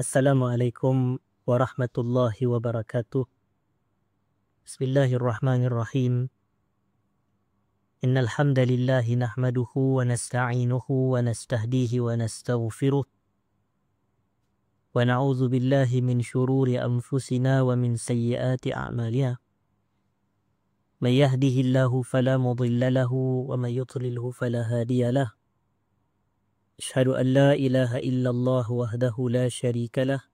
Assalamualaikum warahmatullahi wabarakatuh. Bismillahirrahmanirrahim. Innal hamdalillah nahmaduhu wa nasta'inuhu wa nastahdihi wa nastaghfiruh. Wa na'udzu billahi min shururi anfusina wa min sayyiati a'malina. May yahdihillahu fala mudilla lahu wa may yudlilhu fala hadiya lahu. Asyhadu an la ilaha illallah wahdahu la syarika lah.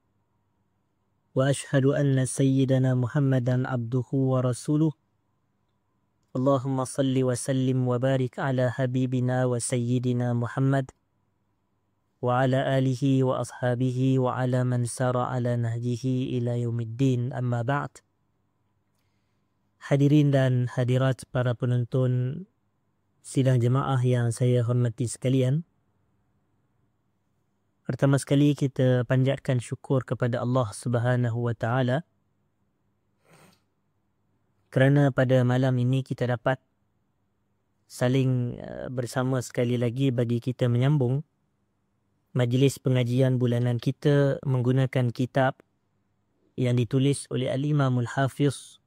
Wa asyhadu anna sayyidana Muhammadan abduhu wa rasuluh. Allahumma salli wa sallim wa barik ala habibina wa sayyidina Muhammad wa ala alihi wa ashabihi wa ala man sara ala nahjihi ila yaumiddin, amma ba'd. Hadirin dan hadirat para penonton sidang jemaah yang saya hormati sekalian. Pertama sekali kita panjatkan syukur kepada Allah Subhanahu wa Ta'ala kerana pada malam ini kita dapat saling bersama sekali lagi bagi kita menyambung majlis pengajian bulanan kita menggunakan kitab yang ditulis oleh Al-Imamul Hafiz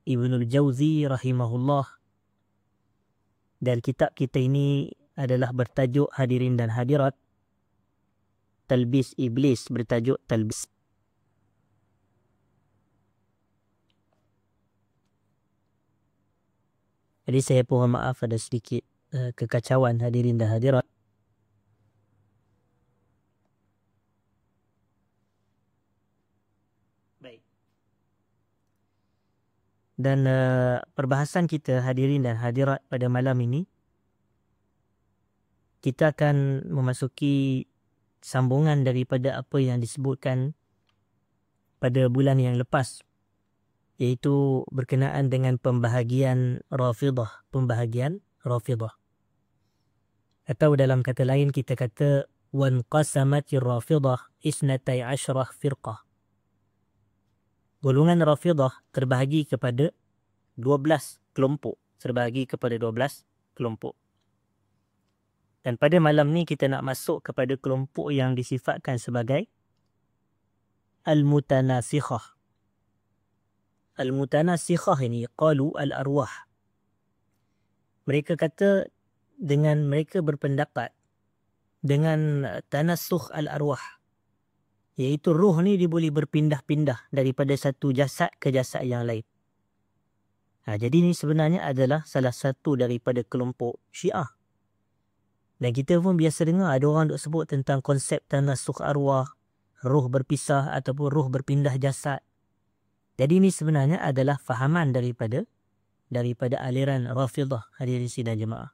Ibnul Jauzi rahimahullah, dan kitab kita ini adalah bertajuk, hadirin dan hadirat, Talbis Iblis, bertajuk Talbis. Jadi saya mohon maaf ada sedikit kekacauan, hadirin dan hadirat. Baik. Dan perbahasan kita, hadirin dan hadirat, pada malam ini kita akan memasuki sambungan daripada apa yang disebutkan pada bulan yang lepas, iaitu berkenaan dengan pembahagian Rafidah, atau dalam kata lain kita kata wanqasamatir Rafidah isnatai asyrah firqah. Golongan Rafidah terbahagi kepada 12 kelompok, Dan pada malam ni kita nak masuk kepada kelompok yang disifatkan sebagai Al-Mutanasikhah. Al-Mutanasikhah ini qalu al-arwah. Mereka kata dengan mereka berpendapat dengan tanasukh al-arwah, iaitu roh ni dia boleh berpindah-pindah daripada satu jasad ke jasad yang lain. Jadi ini sebenarnya adalah salah satu daripada kelompok Syiah. Dan kita pun biasa dengar ada orang duk sebut tentang konsep tanasukh arwah, roh berpisah ataupun roh berpindah jasad. Jadi ini sebenarnya adalah fahaman daripada aliran Rafidah, hadirin sidang jemaah.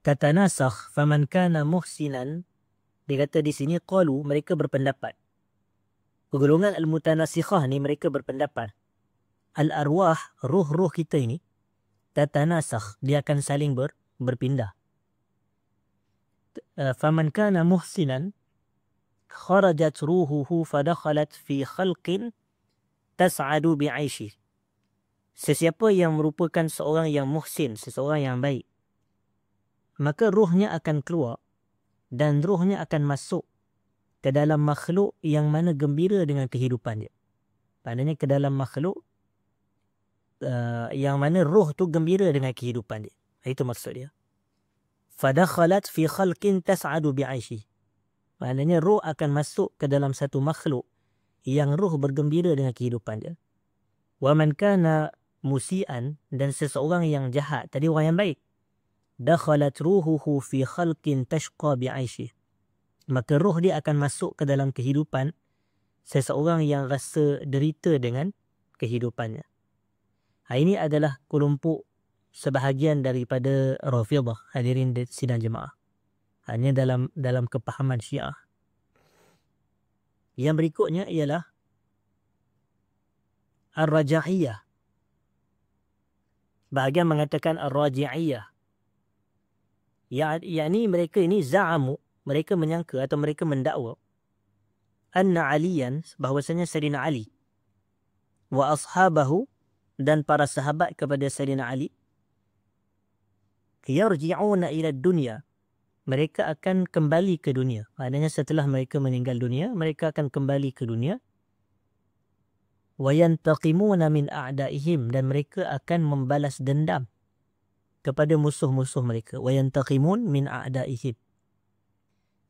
Kata nasakh faman kana muhsinan, dia kata di sini qalu, mereka berpendapat. Golongan al-mutanasikhah ni mereka berpendapat al-arwah, roh-roh kita ini tatanasakh, dia akan saling berpindah. Faman kana muhsinan kharajat ruhuhu fadakhalat fi khalqin tas'adu bi'aishi. Sesiapa yang merupakan seorang yang muhsin, seseorang yang baik, maka rohnya akan keluar dan rohnya akan masuk ke dalam makhluk yang mana gembira dengan kehidupan dia. Maknanya ke dalam makhluk yang mana roh tu gembira dengan kehidupan dia. Itu maksud dia. Fadakhalat fi khalqin tas'adu bi'aishi. Maknanya roh akan masuk ke dalam satu makhluk yang roh bergembira dengan kehidupan dia. Wa man kana musian, dan seseorang yang jahat, tadi orang yang baik, dakhalat ruhuhu fi khalqin tashqa bi'aishi. Maka roh dia akan masuk ke dalam kehidupan seseorang yang rasa derita dengan kehidupannya. Ini adalah kelompok sebahagian daripada Rafidah, hadirin sidang jemaah. Hanya dalam kepahaman Syiah. Yang berikutnya ialah Ar-Raja'iyah. Bahagian mengatakan Ar-Raji'iyah. Yakni mereka ini za'amu, mereka menyangka atau mereka mendakwa anna Aliyan, bahwasanya Sayyidina Ali, wa ashabahu, dan para sahabat kepada Sayyidina Ali, yarji'una ila dunya, mereka akan kembali ke dunia. Maknanya setelah mereka meninggal dunia, mereka akan kembali ke dunia. وَيَنْتَقِمُونَ مِنْ أَعْدَائِهِمْ, dan mereka akan membalas dendam kepada musuh-musuh mereka. وَيَنْتَقِمُونَ مِنْ أَعْدَائِهِمْ,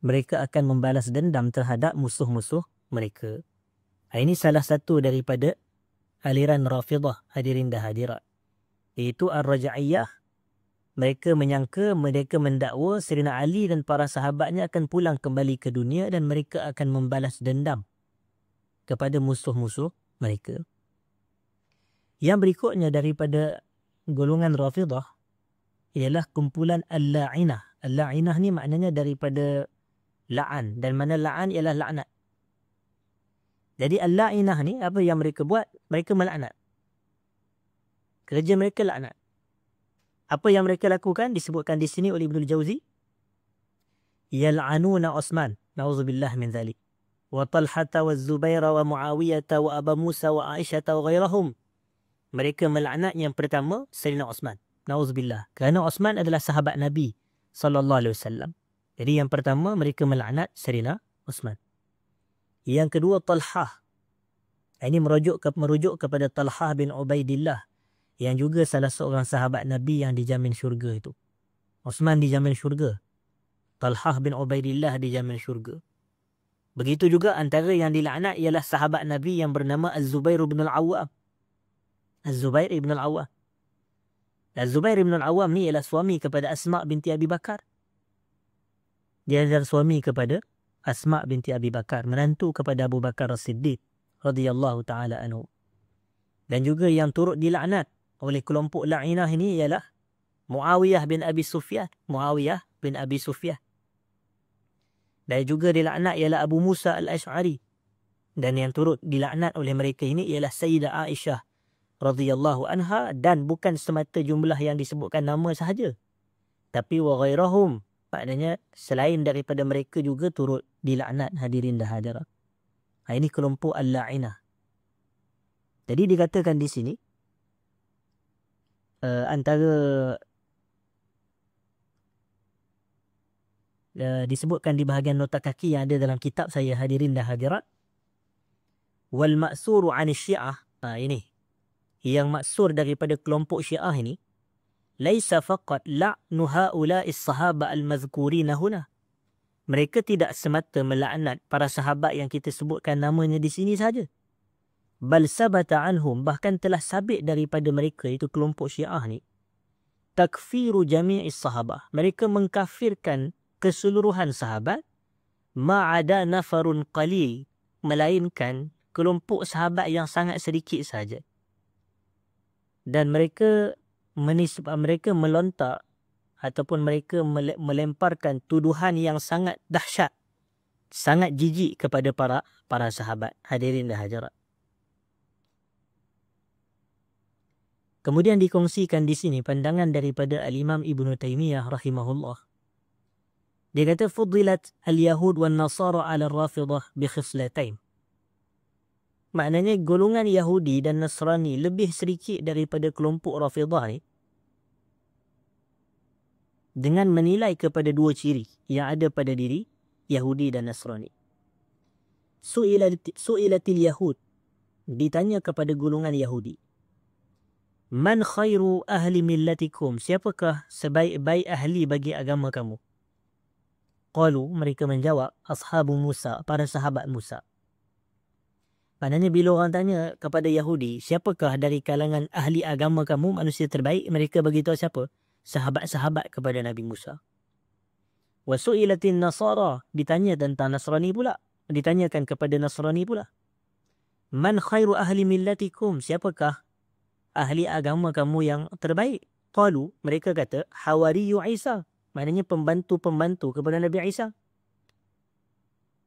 mereka akan membalas dendam terhadap musuh-musuh mereka. Ini salah satu daripada aliran Rafidah, hadirin dan hadirat, iaitu Ar-Raja'iyah. Mereka menyangka, mereka mendakwa Sayyidina Ali dan para sahabatnya akan pulang kembali ke dunia dan mereka akan membalas dendam kepada musuh-musuh mereka. Yang berikutnya daripada golongan Rafidah ialah kumpulan Al-La'inah. Al-La'inah ni maknanya daripada la'an, dan mana la'an ialah laknat. Jadi Al-La'inah ni apa yang mereka buat? Mereka melaknat. Kerja mereka laknat. Apa yang mereka lakukan disebutkan di sini oleh Ibnul Jauzi. Yal'anuna Utsman, na'udzubillah min dzalik. Wa Talhata wa Zubaira wa Muawiyata wa Aba Musa wa Aisyata wa ghairahum. Mereka melaknat yang pertama Sayyidina Utsman. Na'udzubillah. Kerana Utsman adalah sahabat Nabi sallallahu alaihi wasallam. Jadi yang pertama mereka melaknat Sayyidina Utsman. Yang kedua Talhah. Ini merujuk kepada Talhah bin Ubaidillah, yang juga salah seorang sahabat Nabi yang dijamin syurga itu. Utsman dijamin syurga. Talhah bin Ubaidillah dijamin syurga. Begitu juga antara yang dilaknat ialah sahabat Nabi yang bernama Az-Zubair bin Al-Awwam. Az-Zubair ibn Al-Awwam. Az-Zubair ibn Al-Awwam ni ialah suami kepada Asma' binti Abi Bakar. Dia adalah suami kepada Asma' binti Abi Bakar, menantu kepada Abu Bakar As-Siddiq radhiyallahu ta'ala anhu. Dan juga yang turut dilaknat oleh kelompok la'inah ini ialah Muawiyah bin Abi Sufyan. Muawiyah bin Abi Sufyan. Dan juga dilaknat ialah Abu Musa Al-Ash'ari. Dan yang turut dilaknat oleh mereka ini ialah Sayyidah Aisyah radhiyallahu anha, dan bukan semata jumlah yang disebutkan nama sahaja, tapi wa ghairahum, maknanya selain daripada mereka juga turut dilaknat, hadirin dan hadirat. Ini kelompok Al-La'inah. Jadi dikatakan di sini antara disebutkan di bahagian nota kaki yang ada dalam kitab saya, hadirin dan hadirat, wal ma'suru 'ani Syiah. Ini yang maksur daripada kelompok Syiah ini, laisa faqat la'nu ha'ula'is sahaba al-mazkurina huna. Mereka tidak semata melaknat para sahabat yang kita sebutkan namanya di sini saja. Bal sabata anhum, bahkan telah sabit daripada mereka, itu kelompok Syiah ni, takfiru jami'is sahabah. Mereka mengkafirkan keseluruhan sahabat, ma'ada nafarun qalil, melainkan kelompok sahabat yang sangat sedikit saja. Dan mereka melontar ataupun mereka melemparkan tuduhan yang sangat dahsyat, sangat jijik kepada para sahabat, hadirin dan hadirat. Kemudian dikongsikan di sini pandangan daripada Al-Imam Ibn Taymiyah rahimahullah. Dia kata, fudilat al-Yahud wal Nasara ala Rafidah bi khislatain. Maknanya golongan Yahudi dan Nasrani lebih sedikit daripada kelompok Rafidah ni dengan menilai kepada dua ciri yang ada pada diri Yahudi dan Nasrani. Su'ilatil Yahud, ditanya kepada golongan Yahudi, man khairu ahli millatikum, siapakah sebaik-baik ahli bagi agama kamu? Qalu, mereka menjawab, ashabu Musa, para sahabat Musa. Maknanya bila orang tanya kepada Yahudi, siapakah dari kalangan ahli agama kamu manusia terbaik, mereka beritahu siapa? Sahabat-sahabat kepada Nabi Musa. Wa su'ilatin Nasara, ditanya tentang Nasrani pula, ditanyakan kepada Nasrani pula. Man khairu ahli millatikum, siapakah ahli agama kamu yang terbaik? Qalu, mereka kata, hawariyu Isa, maknanya pembantu-pembantu kepada Nabi Isa.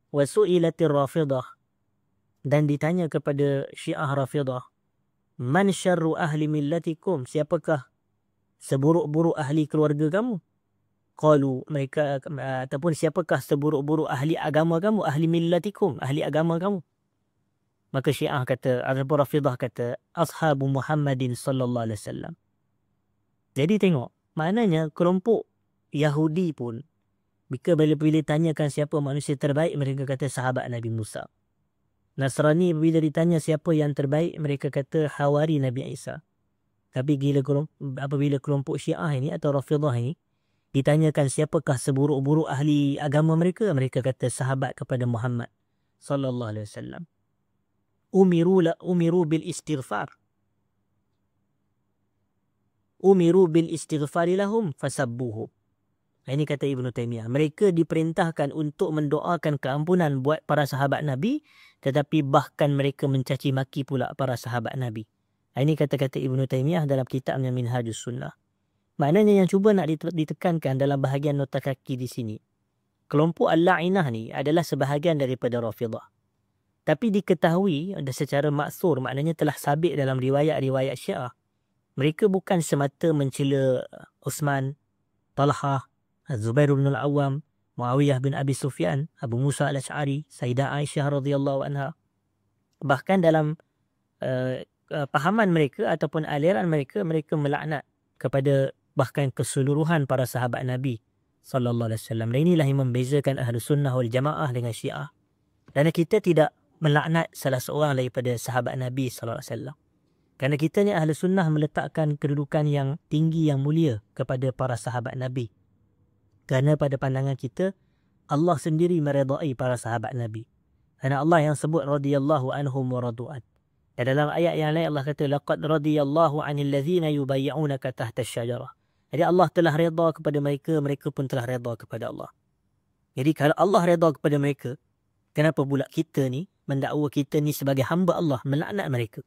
Wa su'ilatir Rafidah, dan ditanya kepada Syiah Rafidah, man syarru ahli millatikum, siapakah seburuk-buruk ahli keluarga kamu? Qalu, mereka ataupun siapakah seburuk-buruk ahli agama kamu, ahli millatikum, ahli agama kamu? Maka Syiah kata, ataupun Rafidah kata, ashabu Muhammadin sallallahu alaihi wasallam. Jadi tengok, maknanya kelompok Yahudi pun Bila ditanyakan siapa manusia terbaik, mereka kata sahabat Nabi Musa. Nasrani bila ditanya siapa yang terbaik, mereka kata Hawari Nabi Isa. Tapi apabila kelompok Syiah ini atau Rafidah ini ditanyakan siapakah seburuk-buruk ahli agama mereka, mereka kata sahabat kepada Muhammad sallallahu alaihi wasallam. Umiru bil istighfar. Umiru bil istighfari lahum fasabbuhu. Ini kata Ibnu Taimiyah. Mereka diperintahkan untuk mendoakan keampunan buat para sahabat Nabi, tetapi bahkan mereka mencaci maki pula para sahabat Nabi. Ini kata-kata Ibnu Taimiyah dalam kitabnya Minhajus Sunnah. Maknanya yang cuba nak ditekankan dalam bahagian nota kaki di sini, kelompok Al-La'inah ni adalah sebahagian daripada Rafidah. Tapi diketahui secara maksur, maknanya telah sabit dalam riwayat-riwayat Syiah, mereka bukan semata mencela Uthman, Talhah, Zubair bin Al-Awwam, Muawiyah bin Abi Sufyan, Abu Musa Al-Ash'ari, Sayyidah Aisyah radhiyallahu anha. Bahkan dalam pahaman mereka ataupun aliran mereka, mereka melaknat kepada bahkan keseluruhan para sahabat Nabi sallallahu alaihi wasallam. Dan inilah yang membezakan Ahlus Sunnah wal Jamaah dengan Syiah. Kerana kita tidak melaknat salah seorang daripada sahabat Nabi sallallahu alaihi wasallam. Kerana kita ni Ahlus Sunnah meletakkan kedudukan yang tinggi, yang mulia kepada para sahabat Nabi. Kerana pada pandangan kita, Allah sendiri meredai para sahabat Nabi. Kerana Allah yang sebut radhiyallahu anhum wa radu'an. Dan dalam ayat yang lain Allah kata laqad radhiyallahu 'anil ladzina yubayyi'unaka tahta asy-syajarah. Jadi Allah telah redha kepada mereka, mereka pun telah redha kepada Allah. Jadi kalau Allah redha kepada mereka, kenapa pula kita ni mendakwa kita ni sebagai hamba Allah melaknat mereka?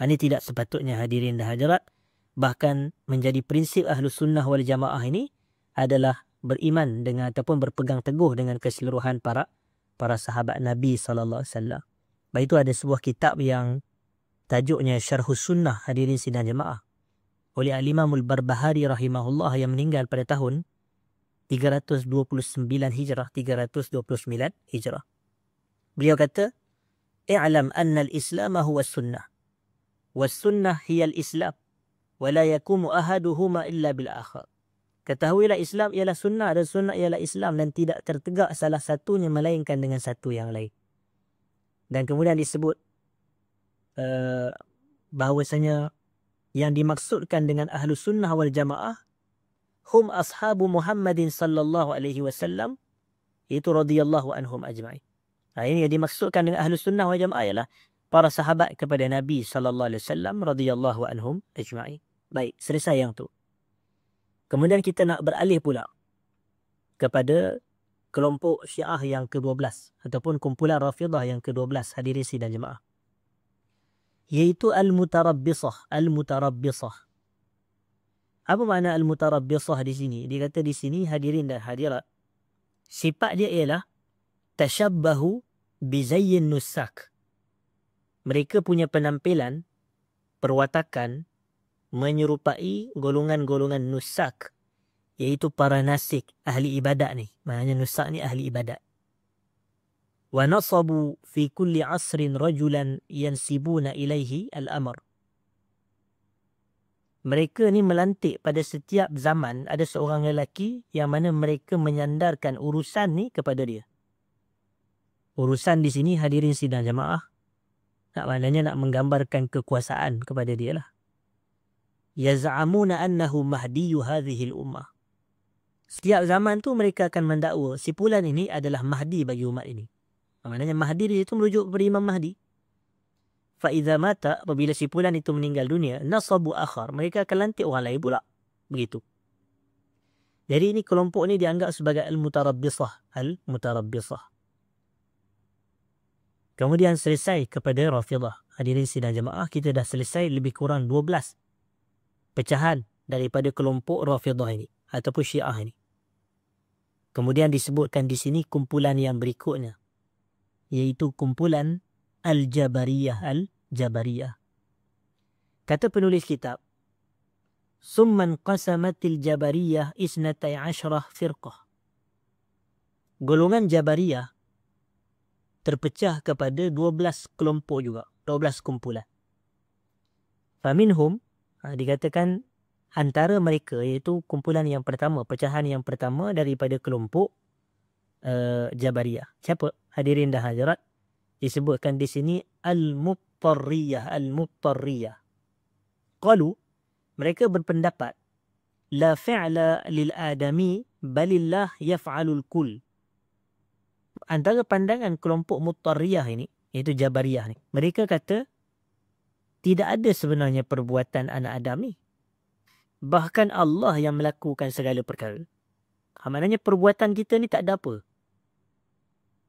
Ini tidak sepatutnya, hadirin dan hadirat. Bahkan menjadi prinsip Ahlus Sunnah wal Jamaah ini adalah beriman dengan ataupun berpegang teguh dengan keseluruhan para sahabat Nabi sallallahu alaihi wasallam. Baik, itu ada sebuah kitab yang tajuknya Syarhus Sunnah, hadirin sidang jemaah, oleh Al-Imam Al-Barbahari rahimahullah yang meninggal pada tahun 329 Hijrah, 329 Hijrah. Beliau kata, "I'lam anna al-Islam huwa as-sunnah, was-sunnah hiya al-Islam, wa la yakumu ahaduhuma illa bil akhar." Ketahuilah Islam ialah sunnah dan sunnah ialah Islam, dan tidak tertegak salah satunya melainkan dengan satu yang lain. Dan kemudian disebut bahawasanya yang dimaksudkan dengan Ahlus Sunnah wal Jamaah hum ashabu Muhammadin sallallahu alaihi wasallam, itu radhiyallahu anhum ajma'in. Ini yang dimaksudkan dengan Ahlus Sunnah wal Jamaah ialah para sahabat kepada Nabi sallallahu alaihi wasallam radhiyallahu anhum ajma'in. Baik, selesai yang tu. Kemudian kita nak beralih pula kepada kelompok Syiah yang ke-12 ataupun kumpulan Rafidah yang ke-12, hadirin sidang jemaah, iaitu Al-Mutarabbisah. Al-Mutarabbisah. Apa makna Al-Mutarabbisah di sini? Dia kata di sini, hadirin dan hadirat, sifat dia ialah tashabbahu bizayyin nusak. Mereka punya penampilan, perwatakan menyerupai golongan-golongan nusak, iaitu para nasik, ahli ibadat ni. Maknanya nusak ni ahli ibadat. Wa nasabu fi kulli asrin rajulan yansibuna ilaihi al-amr. Mereka ni melantik pada setiap zaman ada seorang lelaki yang mana mereka menyandarkan urusan ni kepada dia. Urusan di sini, hadirin sidang jemaah, maknanya nak menggambarkan kekuasaan kepada dia lah. Yaz'amuna annahu mahdiyu hadhil ummah. Setiap zaman tu mereka akan mendakwa si fulan ini adalah mahdi bagi umat ini. Maknanya mahdi itu merujuk kepada Imam Mahdi. Fa idza mata, apabila si fulan itu meninggal dunia, nasabu akhar, mereka akan lantik orang lain pula. Begitu. Jadi ini kelompok ni dianggap sebagai al-mutarabbisah, al-mutarabbisah. Kemudian selesai kepada Rafidah. Hadirin sidang jemaah, kita dah selesai lebih kurang 12 pecahan daripada kelompok Rafidah ini ataupun Syiah ini. Kemudian disebutkan di sini kumpulan yang berikutnya, iaitu kumpulan Al-Jabariyah. Al-Jabariyah. Kata penulis kitab, Summan qasamatil Jabariyah isnatai asyrah firqah. Golongan Jabariyah terpecah kepada 12 kelompok juga, 12 kumpulan. Faminhum, dikatakan antara mereka, iaitu kumpulan yang pertama, pecahan yang pertama daripada kelompok Jabariyah. Siapa? Hadirin dan hadirat, disebutkan di sini al-muttarriyah, al-muttarriyah. Qalu, mereka berpendapat, la fi'la lil adami balillah yaf'alul kull. Antara pandangan kelompok muttarriyah ini, iaitu Jabariyah ni, mereka kata tidak ada sebenarnya perbuatan anak Adam ni. Bahkan Allah yang melakukan segala perkara. Maknanya perbuatan kita ni tak ada apa.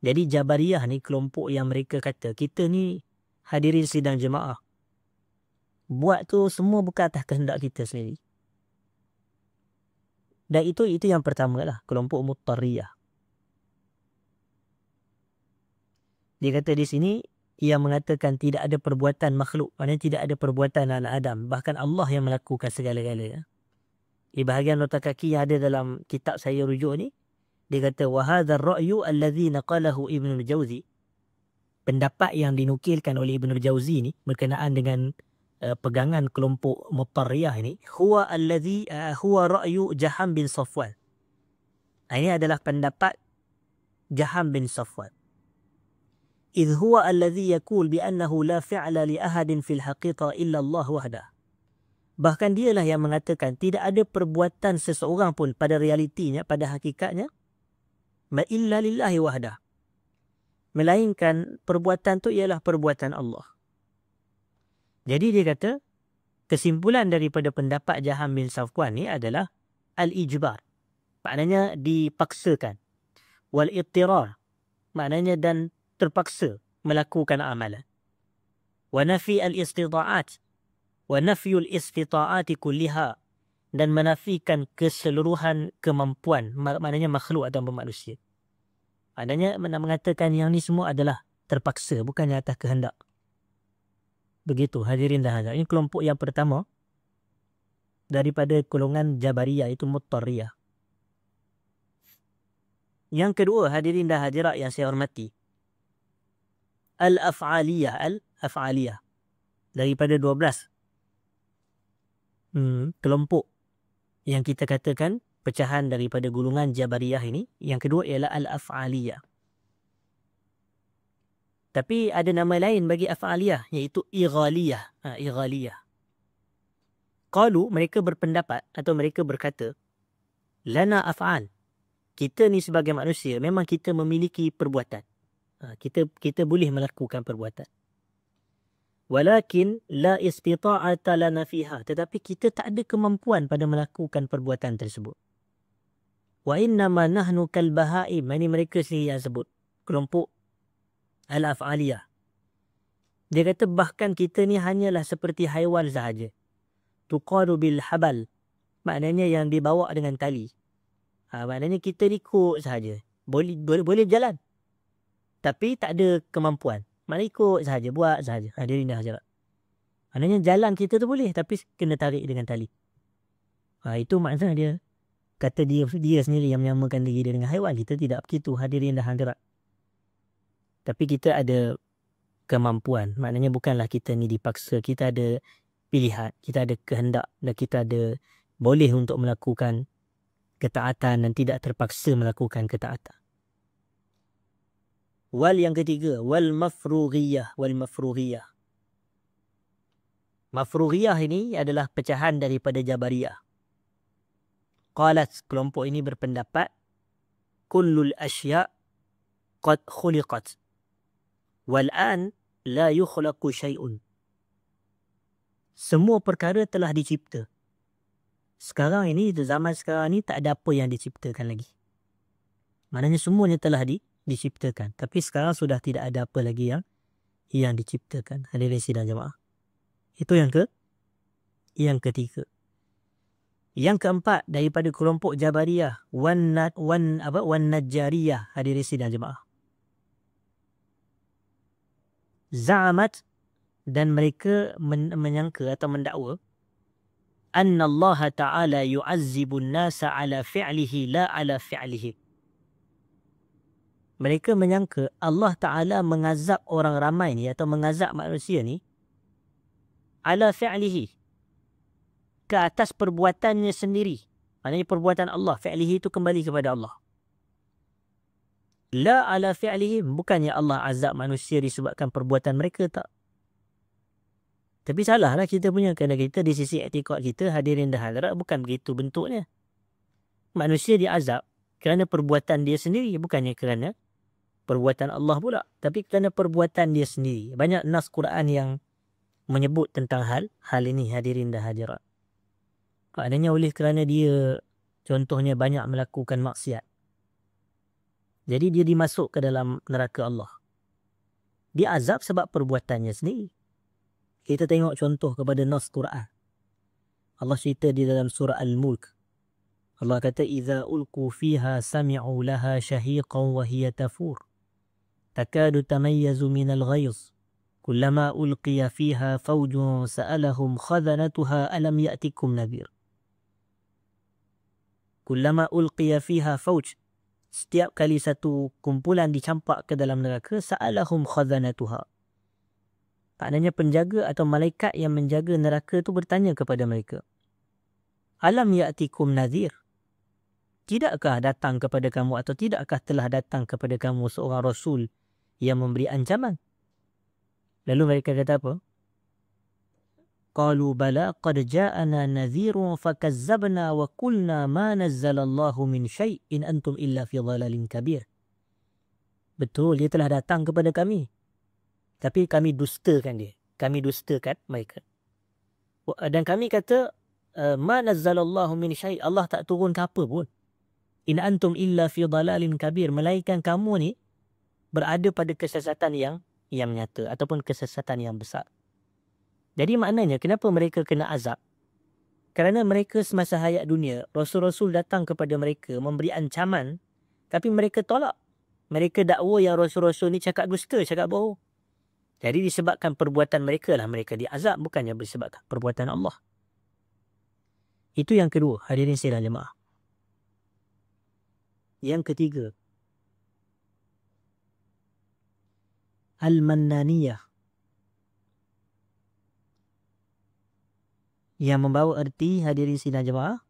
Jadi Jabariyah ni kelompok yang mereka kata kita ni hadirin sidang jemaah, buat tu semua bukan atas kehendak kita sendiri. Dan itu yang pertama lah, kelompok muttarriyah. Dia kata di sini, ia mengatakan tidak ada perbuatan makhluk, maknanya tidak ada perbuatan anak Adam, bahkan Allah yang melakukan segala-galanya. Di bahagian nota kaki yang ada dalam kitab saya rujuk ni, dia kata wahadzal ra'yu allazi naqalahu Ibnul Jauzi, pendapat yang dinukilkan oleh Ibnul Jauzi ni berkenaan dengan pegangan kelompok muttarriyah ini, huwa allazi huwa ra'yu Jaham bin Safwan. Ini adalah pendapat Jaham bin Safwan. إذ هو الذي يقول بأنه لا فعل لأحد في الحقيقة إلا الله وحده. Bahkan dialah yang mengatakan tidak ada perbuatan seseorang pun pada realitinya, pada hakikatnya, illa lillahi wahdah, melainkan perbuatan tu ialah perbuatan Allah. Jadi dia kata kesimpulan daripada pendapat Jaham bin Safwan ni adalah al-ijbar, maknanya dipaksakan, wal ittirar, maknanya dan terpaksa melakukan amalan, wa nafi al-istita'at, wa nafyul istita'ati kulliha, dan menafikan keseluruhan kemampuan, maknanya makhluk atau manusia. Maknanya mengatakan yang ni semua adalah terpaksa, bukannya atas kehendak. Begitu hadirin dan hadirat. Ini kelompok yang pertama daripada golongan Jabariyah, itu muttarriyah. Yang kedua hadirin dan hadirat yang saya hormati, al-af'aliyah, al-af'aliyah. Daripada 12 kelompok yang kita katakan pecahan daripada golongan Jabariyah ini, yang kedua ialah al-af'aliyah. Tapi ada nama lain bagi af'aliyah, iaitu ighaliyah. Ighaliyah. Qalu, mereka berpendapat atau mereka berkata, lana af'al. Kita ni sebagai manusia memang kita memiliki perbuatan. Kita boleh melakukan perbuatan. Walakin la istita'ata lana fiha. Tetapi kita tak ada kemampuan pada melakukan perbuatan tersebut. Wa innama nahnu kal bahaim. Ini mereka sendiri yang sebut, kelompok al-af'aliyah. Dia kata bahkan kita ni hanyalah seperti haiwan sahaja. Tuqadu bil habal. Maknanya yang dibawa dengan tali. Maknanya kita ikut sahaja. Boleh berjalan, tapi tak ada kemampuan. Maknanya ikut sahaja, buat sahaja. Hadirin dan hadirat. Maknanya jalan kita tu boleh, tapi kena tarik dengan tali. Itu maksudnya dia kata dia sendiri yang menyamakan diri dia dengan haiwan. Kita tidak begitu hadirin dan hadirat. Tapi kita ada kemampuan. Maknanya bukanlah kita ni dipaksa. Kita ada pilihan. Kita ada kehendak. Dan kita ada boleh untuk melakukan ketaatan dan tidak terpaksa melakukan ketaatan. Wal yang ketiga, wal mafrughiyah, wal mafrughiyah. Mafrughiyah ini adalah pecahan daripada Jabariyah. Qalat, kelompok ini berpendapat, kullul asya' qad khuliqat wal an la yukhlaqu syai'un. Semua perkara telah dicipta. Sekarang ini, zaman sekarang ni tak ada apa yang diciptakan lagi. Maknanya semuanya telah diciptakan. Tapi sekarang sudah tidak ada apa lagi yang diciptakan. Hadirin sidang jemaah. Itu yang ketiga. Yang keempat daripada kelompok Jabariyah, wan najjariyah. Hadirin sidang jemaah. Za'amat, dan mereka menyangka atau mendakwa, anna Allah Ta'ala yu'azzibun nasa ala fi'lihi la ala fi'lihi. Mereka menyangka Allah Ta'ala mengazab orang ramai ni atau mengazab manusia ni ala fi'lihi, ke atas perbuatannya sendiri. Maknanya perbuatan Allah, fi'lihi itu kembali kepada Allah. La ala fi'lihim, bukannya Allah azab manusia disebabkan perbuatan mereka, tak. Tapi salahlah kita punya, kerana kita di sisi i'tiqad kita hadirin dan hadirat bukan begitu bentuknya. Manusia diazab kerana perbuatan dia sendiri, bukannya kerana perbuatan Allah pula, tapi kerana perbuatan dia sendiri. Banyak nas Quran yang menyebut tentang hal ini hadirin dan hadirat. Maknanya oleh kerana dia contohnya banyak melakukan maksiat, jadi dia dimasuk ke dalam neraka Allah. Dia azab sebab perbuatannya sendiri. Kita tengok contoh kepada nas Quran. Allah cerita di dalam surah Al-Mulk. Allah kata, "Idza ulqu fiha sami'u laha shahiqan wa hiya tafur. Takadu tamayyazu minal ghayz. Kullama ulqiya fiha fawjun sa'alahum khazanatuha alam ya'tikum nadhir." Kullama ulqiya fiha fawj. Setiap kali satu kumpulan dicampak ke dalam neraka, sa'alahum khazanatuha. Maknanya penjaga atau malaikat yang menjaga neraka itu bertanya kepada mereka, alam ya'tikum nadhir. Tidakkah datang kepada kamu atau tidakkah telah datang kepada kamu seorang rasul yang memberi ancaman? Lalu mereka kata apa? Qalu bala qad ja'ana nadhirun fakazzabna wa qulna ma nazzalallahu min syai' in antum illa fi dhalalin kabir. Betul, dia telah datang kepada kami, tapi kami dustakan dia. Kami dustakan mereka. Dan kami kata, ma nazzalallahu min syai', Allah tak turunkan apa pun. In antum illa fi dhalalin kabir, melainkan kamu ni berada pada kesesatan yang nyata ataupun kesesatan yang besar. Jadi maknanya kenapa mereka kena azab? Kerana mereka semasa hayat dunia, Rasul-Rasul datang kepada mereka memberi ancaman, tapi mereka tolak. Mereka dakwa yang Rasul-Rasul ni cakap dusta, cakap bohong. Jadi disebabkan perbuatan mereka lah mereka diazab, bukannya disebabkan perbuatan Allah. Itu yang kedua, hadirin sekalian jemaah. Yang ketiga, Al-Mannaniyah, yang membawa erti hadirin sidang jemaah,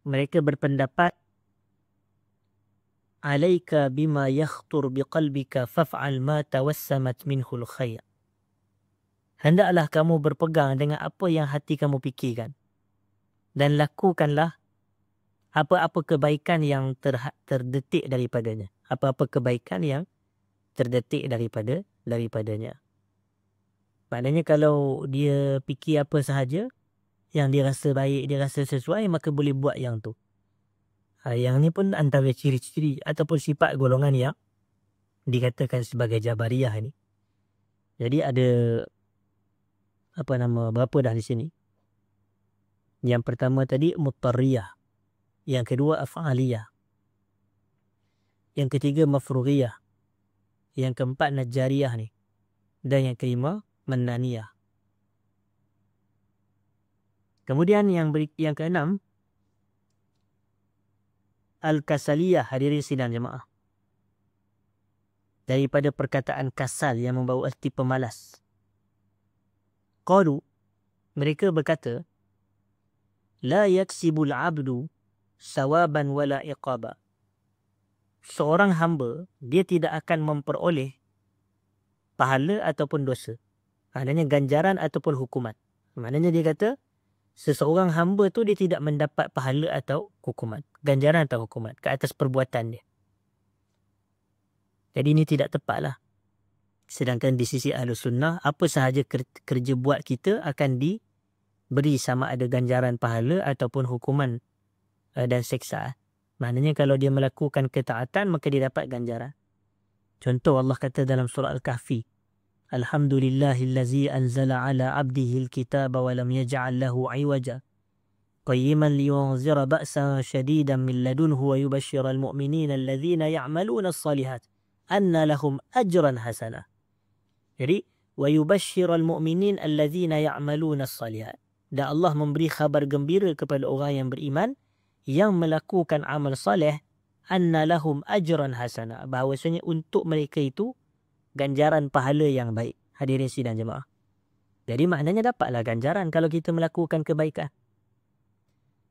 mereka berpendapat, alaika bima yakhtur biqalbika faf'al ma tawassamat minhul khair. Hendaklah kamu berpegang dengan apa yang hati kamu fikirkan, dan lakukanlah apa-apa kebaikan yang terdetik daripadanya. Apa-apa kebaikan yang terdetik daripadanya. Maknanya kalau dia fikir apa sahaja yang dia rasa baik, dia rasa sesuai, maka boleh buat yang tu. Yang ni pun antara ciri-ciri ataupun sifat golongan yang dikatakan sebagai Jabariyah ni. Jadi ada berapa dah di sini? Yang pertama tadi Muttariyah, yang kedua Af'aliyah, yang ketiga Mafrughiyah, yang keempat Najjariyah ni, dan yang kelima Mannaniyah. Kemudian yang keenam Al-Kasaliyah, hadirin sidang jemaah. Daripada perkataan kasal yang membawa erti pemalas. Qalu, mereka berkata, la yaksibul abdu sawaban wala iqaba. Seorang hamba, dia tidak akan memperoleh pahala ataupun dosa. Maknanya ganjaran ataupun hukuman. Maknanya dia kata, seseorang hamba tu dia tidak mendapat pahala atau hukuman. Ganjaran atau hukuman ke atas perbuatan dia. Jadi ini tidak tepatlah. Sedangkan di sisi Ahlus Sunnah, apa sahaja kerja buat kita akan diberi sama ada ganjaran pahala ataupun hukuman dan seksa. Maknanya kalau dia melakukan ketaatan, maka dia dapat ganjaran. Contoh Allah kata dalam surah Al-Kahfi, Alhamdulillahillazi anzala ala abdihil kitaba wa lam yaj'al lahu iwaja qayyiman liyunzira ba'san shadidan min ladunhu wa yubashshiral mu'minina alladhina ya'maluna as-salihat anna lahum ajran hasanah. Jadi wa yubashshiral mu'minin alladhina ya'maluna as-salihat. Dan Allah memberi khabar gembira kepada orang yang beriman yang melakukan amal saleh, anna lahum ajran hasanah, bahawasanya untuk mereka itu ganjaran pahala yang baik. Hadirin sidang jemaah. Jadi maknanya dapatlah ganjaran kalau kita melakukan kebaikan.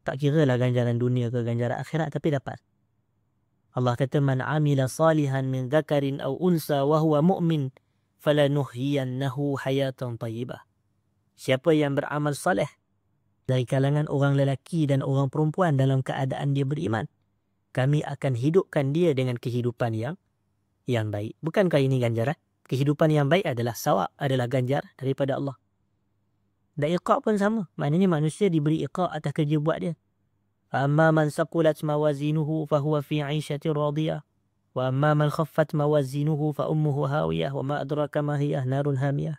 Tak kira lah ganjaran dunia ke ganjaran akhirat, tapi dapat. Allah kata man amila salihan min dzakarin aw unsa wa huwa mu'min falanuhyiyannahu hayatan thayyibah. Siapa yang beramal soleh dari kalangan orang lelaki dan orang perempuan dalam keadaan dia beriman, kami akan hidupkan dia dengan kehidupan yang baik. Bukankah ini ganjaran? Kehidupan yang baik adalah sawab, adalah ganjar daripada Allah. Dan iqa' pun sama. Maknanya manusia diberi iqa' atas kerja buat dia. Amma man saqulat mawazinuhu fahuwa fi 'ishatin radiyah. Wa amma man khaffat mawazinuhu fa ummuhu hawiyah wa ma adraka ma hiya narun hamiyah.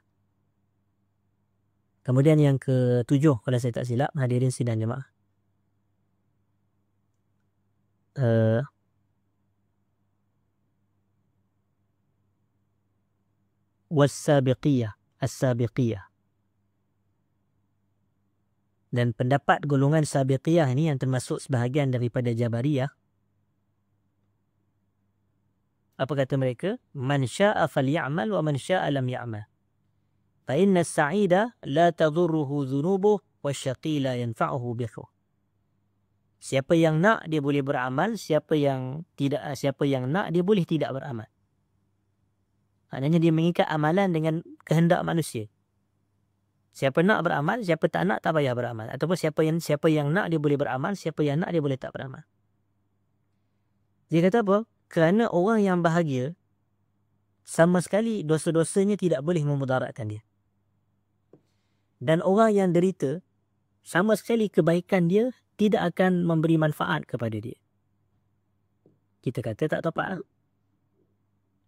Kemudian yang ke-7 kalau saya tak silap, hadirin sidang jemaah. Was-sabiqiyah, as-sabiqiyah. Dan pendapat golongan sabiqiyah ini yang termasuk sebahagian daripada Jabariyah. Apa kata mereka? Man sya'a falya'mal wa man sya'a lam ya'mal. Fa inna as-sa'ida la tadurruhu dhunubuh wa syaqi la yanfa'uhu bihi. Siapa yang nak dia boleh beramal, siapa yang nak dia boleh tidak beramal. Maknanya dia mengikat amalan dengan kehendak manusia. Siapa nak beramal, siapa tak nak tak payah beramal. Ataupun siapa yang nak dia boleh beramal, siapa yang nak dia boleh tak beramal. Dia kata apa? Kerana orang yang bahagia sama sekali dosa-dosanya tidak boleh memudaratkan dia. Dan orang yang derita sama sekali kebaikan dia tidak akan memberi manfaat kepada dia. Kita kata tak tepat.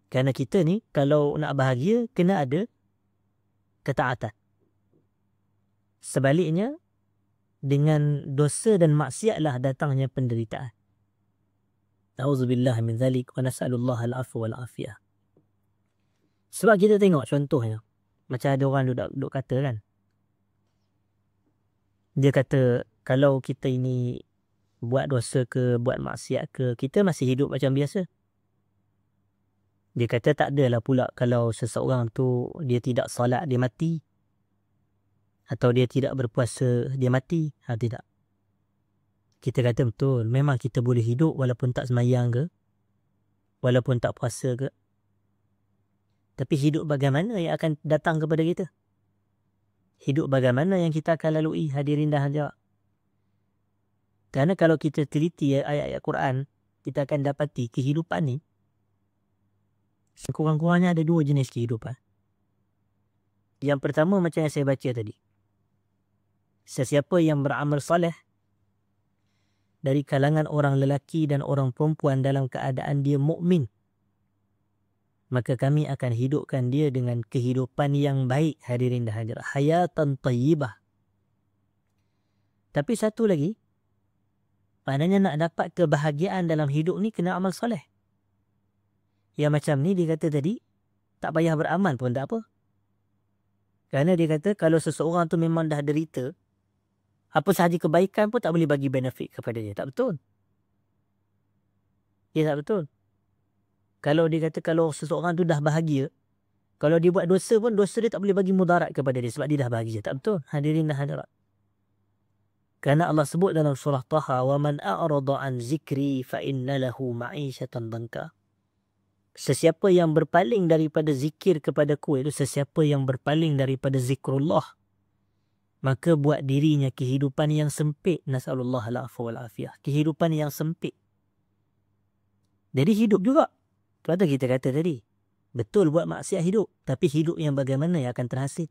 Kerana kita ni kalau nak bahagia kena ada ketaatan. Sebaliknya dengan dosa dan maksiatlah datangnya penderitaan. Auzubillah min zalik wa nas'alullah al-'afwa wal 'afiyah. Sebab kita tengok contohnya macam ada orang duk kata kan. Dia kata kalau kita ini buat dosa ke, buat maksiat ke, kita masih hidup macam biasa. Dia kata tak adalah pula kalau seseorang tu dia tidak solat dia mati. Atau dia tidak berpuasa dia mati. Tidak. Kita kata betul, memang kita boleh hidup walaupun tak semayang ke, walaupun tak puasa ke. Tapi hidup bagaimana yang akan datang kepada kita? Hidup bagaimana yang kita akan lalui, hadirin dan hadirat? Kerana kalau kita teliti ayat-ayat Quran, kita akan dapati kehidupan ni sekurang-kurangnya ada 2 jenis kehidupan. Yang pertama macam yang saya baca tadi. Sesiapa yang beramal soleh dari kalangan orang lelaki dan orang perempuan dalam keadaan dia mukmin, maka kami akan hidupkan dia dengan kehidupan yang baik, hadirin dan hadirat. Hayatan thayyibah. Tapi satu lagi, maknanya nak dapat kebahagiaan dalam hidup ni kena amal soleh. Yang macam ni dia kata tadi, tak payah beramal pun tak apa. Kerana dia kata kalau seseorang tu memang dah derita, apa sahaja kebaikan pun tak boleh bagi benefit kepada dia. Tak betul. Ya tak betul. Kalau dia kata kalau seseorang tu dah bahagia, kalau dia buat dosa pun dosa dia tak boleh bagi mudarat kepada dia sebab dia dah bahagia. Tak betul. Hadirin dan hadirat. Kerana Allah sebut dalam surah Taha, wa man a'rada an zikri fa inna lahu ma'isyatan danka. Sesiapa yang berpaling daripada zikir kepadaku, itu sesiapa yang berpaling daripada zikrullah, maka buat dirinya kehidupan yang sempit. Nas'alullah al-'afwa wal 'afiyah. Kehidupan yang sempit. Jadi hidup juga. Sebab tu kita kata tadi, betul buat maksiat hidup, tapi hidup yang bagaimana yang akan terhasil?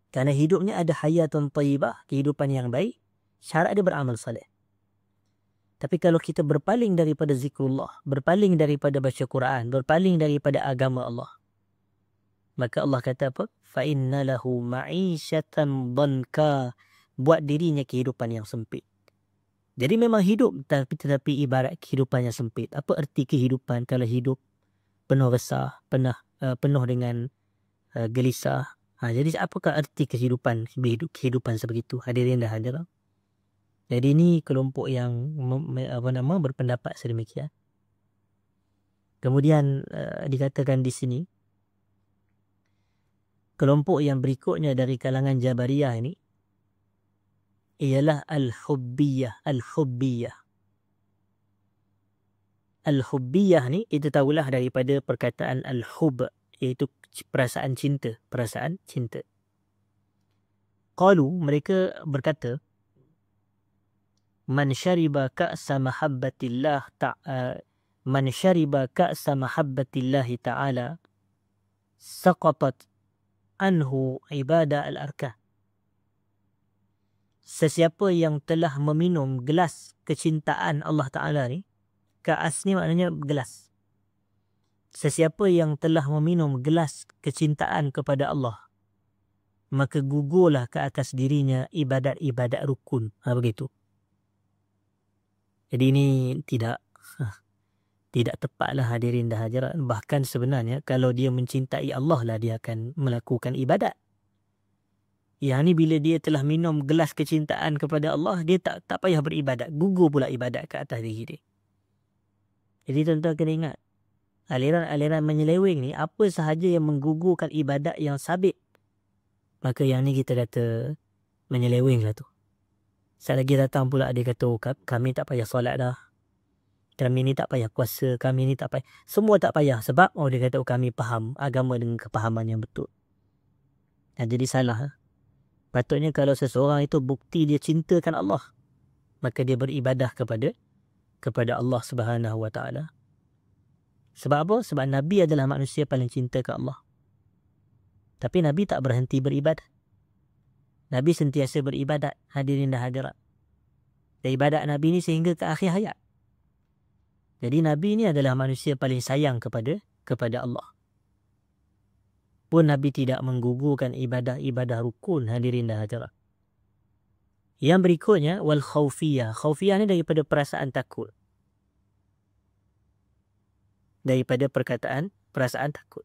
Kerana hidupnya ada hayatun thayyibah, kehidupan yang baik, syarat dia beramal saleh. Tapi kalau kita berpaling daripada zikrullah, berpaling daripada baca Quran, berpaling daripada agama Allah, maka Allah kata apa? Fa inna lahu ma'isyatan dhanka. Buat dirinya kehidupan yang sempit. Jadi memang hidup tetapi ibarat kehidupan yang sempit. Apa erti kehidupan kalau hidup penuh resah, penuh dengan gelisah? Jadi apakah erti kehidupan sebegitu? Hadirin dan hadirat. Jadi ini kelompok yang berpendapat sedemikian. Kemudian dikatakan di sini, kelompok yang berikutnya dari kalangan Jabariyah ini ialah al-hubbiyah. Al-hubbiyah. Al-hubbiyah ni kita tahulah daripada perkataan al-hub, iaitu perasaan cinta, perasaan cinta. Qalu, mereka berkata, man syariba ka'sa mahabbatillah man syariba ka'sa mahabbatillah ta'ala saqatat anhu ibadah al-arkan. Sesiapa yang telah meminum gelas kecintaan Allah Ta'ala ni, ka'as ni maknanya gelas. Sesiapa yang telah meminum gelas kecintaan kepada Allah, maka gugurlah ke atas dirinya ibadat-ibadat rukun. Begitu. Jadi ini tidak tepatlah hadirin dan hadirat. Bahkan sebenarnya kalau dia mencintai Allah lah dia akan melakukan ibadat. Yang ni bila dia telah minum gelas kecintaan kepada Allah, dia tak payah beribadat. Gugur pula ibadat ke atas diri dia. Jadi tuan-tuan kena ingat, aliran-aliran menyeleweng ni, apa sahaja yang menggugurkan ibadat yang sabit, maka yang ni kita kata menyeleweng lah tu. Sekali lagi datang pula dia kata, oh, kami tak payah solat dah. Kami ni tak payah puasa. Kami ni tak payah. Semua tak payah. Sebab dia kata, oh, kami faham agama dengan kepahaman yang betul. Jadi salah. Patutnya kalau seseorang itu bukti dia cintakan Allah, maka dia beribadah kepada Allah Subhanahu Wa Taala. Sebab apa? Sebab Nabi adalah manusia paling cinta ke Allah. Tapi Nabi tak berhenti beribadah. Nabi sentiasa beribadat, hadirin dan hadirat. Dan ibadat Nabi ni sehingga ke akhir hayat. Jadi Nabi ni adalah manusia paling sayang kepada Allah. Pun Nabi tidak menggugurkan ibadah-ibadah rukun, hadirin dan hadirat. Yang berikutnya, wal khawfiyah. Khawfiyah ni daripada perasaan takut. Daripada perasaan takut.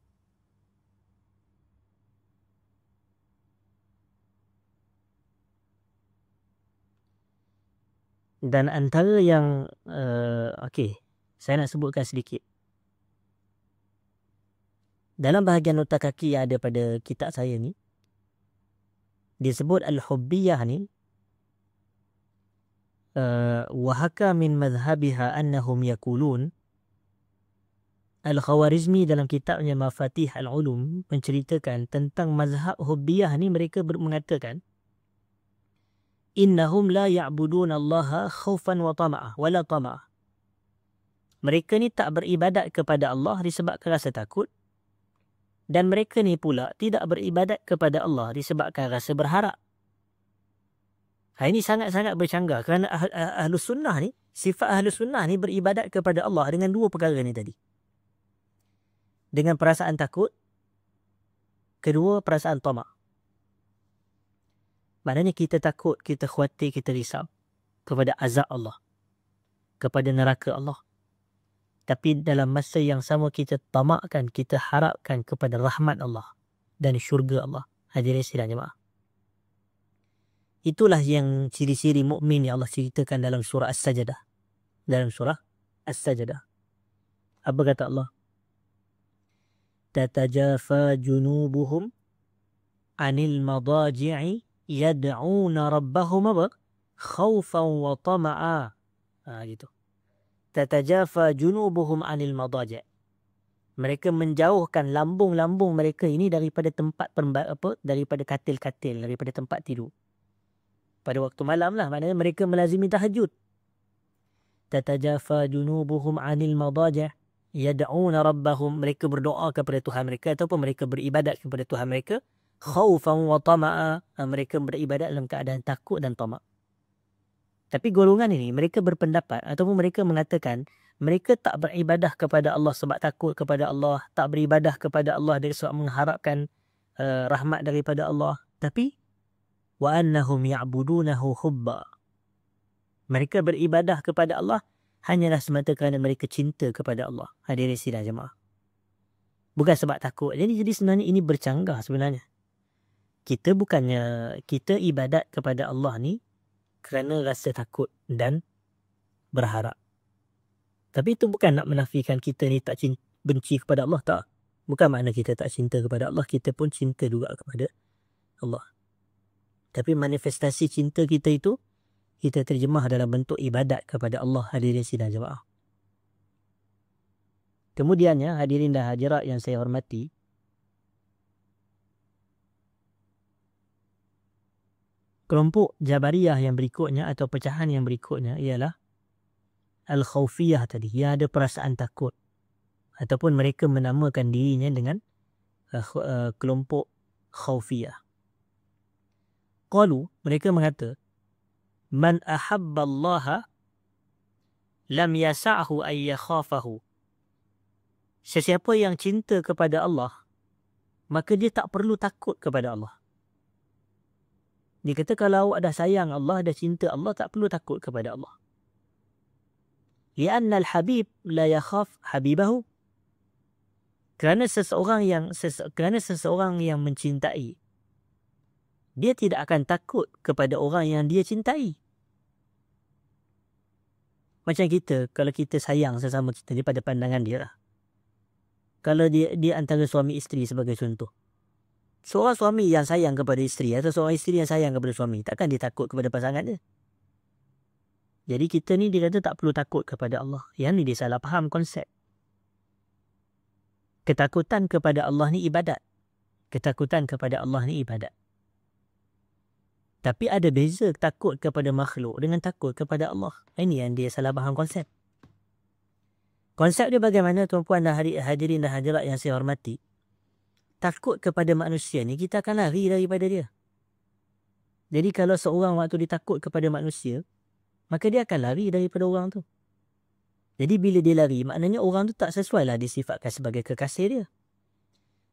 Dan antara yang saya nak sebutkan sedikit. Dalam bahagian nota kaki yang ada pada kitab saya ni, disebut al-hubbiyah ni, wahaka min madhhabiha annahum yakulun. Al-Khawarizmi dalam kitabnya Mafatih al-Ulum menceritakan tentang mazhab hubbiyah ni, mereka mengatakan, innahum la ya'budun Allah khawfan wa tama'ah wala tama'ah. Mereka ni tak beribadat kepada Allah disebabkan rasa takut, dan mereka ni pula tidak beribadat kepada Allah disebabkan rasa berharap. Ini sangat-sangat bercanggah kerana Ahlus Sunnah ni, sifat Ahlus Sunnah ni beribadat kepada Allah dengan dua perkara ni tadi. Dengan perasaan takut, kedua perasaan tamak. Maknanya kita takut, kita khawatir, kita risau kepada azab Allah, kepada neraka Allah. Tapi dalam masa yang sama kita tamakkan, kita harapkan kepada rahmat Allah dan syurga Allah. Hadirin sidang jemaah. Itulah yang ciri-ciri mukmin yang Allah ceritakan dalam surah As-Sajdah. Dalam surah As-Sajdah. Apa kata Allah? Tatajafa junubuhum anil madaji'i yad'una rabbahum khawfan wa tama'a. Gitu. Tatajafa junubuhum anil madaji'. Mereka menjauhkan lambung-lambung mereka ini daripada tempat daripada katil-katil, daripada tempat tidur. Pada waktu malam lah, maknanya mereka melazimi tahajud. Tatajafa junubuhum anil madaji' yad'una rabbahum. Mereka berdoa kepada Tuhan mereka ataupun mereka beribadat kepada Tuhan mereka. Khawfan wa tama'a. Mereka beribadat dalam keadaan takut dan tamak. Tapi golongan ini, mereka berpendapat ataupun mereka mengatakan mereka tak beribadah kepada Allah sebab takut kepada Allah, tak beribadah kepada Allah sebab mengharapkan rahmat daripada Allah. Tapi wa annahum ya'budunahu hubba. Mereka beribadah kepada Allah hanyalah semata kerana mereka cinta kepada Allah. Hadirin sidang jemaah. Bukan sebab takut. Jadi sebenarnya ini bercanggah sebenarnya. Kita ibadat kepada Allah ni kerana rasa takut dan berharap. Tapi itu bukan nak menafikan kita ni tak benci kepada Allah, tak. Bukan makna kita tak cinta kepada Allah, kita pun cinta juga kepada Allah. Tapi manifestasi cinta kita itu, kita terjemah dalam bentuk ibadat kepada Allah, hadirin sidang jemaah. Kemudiannya, hadirin dan hadirat yang saya hormati, kelompok Jabariyah yang berikutnya atau pecahan yang berikutnya ialah Al-Khawfiyah tadi, yang ada perasaan takut. Ataupun mereka menamakan dirinya dengan kelompok Khawfiyah. Qalu, mereka mengata, Man ahabballaha lam yasa'hu ay yakhafahu. Sesiapa yang cinta kepada Allah, maka dia tak perlu takut kepada Allah. Dia kata kalau awak dah sayang Allah, dah cinta Allah, tak perlu takut kepada Allah. Lianna al-habib la yakhaf habibahu. Kerana seseorang yang mencintai, dia tidak akan takut kepada orang yang dia cintai. Macam kita, kalau kita sayang sesama kita pada pandangan dia lah. Kalau dia antara suami isteri sebagai contoh. Seorang suami yang sayang kepada isteri atau seorang isteri yang sayang kepada suami, takkan dia takut kepada pasangan dia. Jadi kita ni dia kata tak perlu takut kepada Allah. Yang ni dia salah faham konsep. Ketakutan kepada Allah ni ibadat. Ketakutan kepada Allah ni ibadat. Tapi ada beza takut kepada makhluk dengan takut kepada Allah. Ini yang dia salah faham konsep. Konsep dia bagaimana, tuan-puan dan hadirin dan hadirat yang saya hormati. Takut kepada manusia ni, kita akan lari daripada dia. Jadi kalau seorang waktu dia takut kepada manusia, maka dia akan lari daripada orang tu. Jadi bila dia lari, maknanya orang tu tak sesuai lah disifatkan sebagai kekasih dia.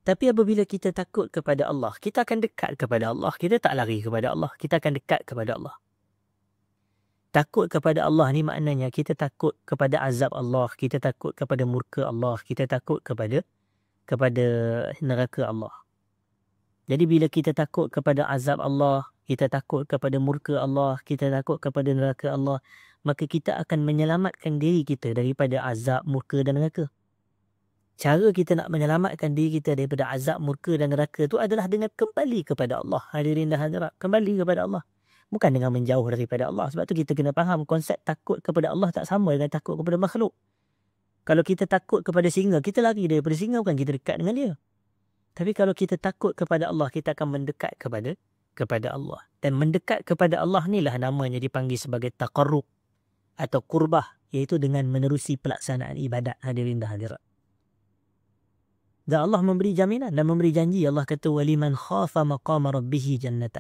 Tapi apabila kita takut kepada Allah, kita akan dekat kepada Allah. Kita tak lari kepada Allah. Kita akan dekat kepada Allah. Takut kepada Allah ni maknanya kita takut kepada azab Allah. Kita takut kepada murka Allah. Kita takut kepada neraka Allah. Jadi bila kita takut kepada azab Allah, kita takut kepada murka Allah, kita takut kepada neraka Allah, maka kita akan menyelamatkan diri kita daripada azab, murka dan neraka. Cara kita nak menyelamatkan diri kita daripada azab, murka dan neraka itu adalah dengan kembali kepada Allah. Hadirin dan hadirat, kembali kepada Allah. Bukan dengan menjauh daripada Allah. Sebab tu kita kena faham konsep takut kepada Allah tak sama dengan takut kepada makhluk. Kalau kita takut kepada singa, kita lari daripada singa, bukan kita dekat dengan dia. Tapi kalau kita takut kepada Allah, kita akan mendekat kepada Allah. Dan mendekat kepada Allah ni lah namanya dipanggil sebagai taqarrub atau qurbah, iaitu dengan menerusi pelaksanaan ibadat. Hadirin dan hadirat. Dan Allah memberi jaminan dan memberi janji. Allah kata, وَلِمَنْ خَافَ مَقَامَ رَبِّهِ جَنَّةً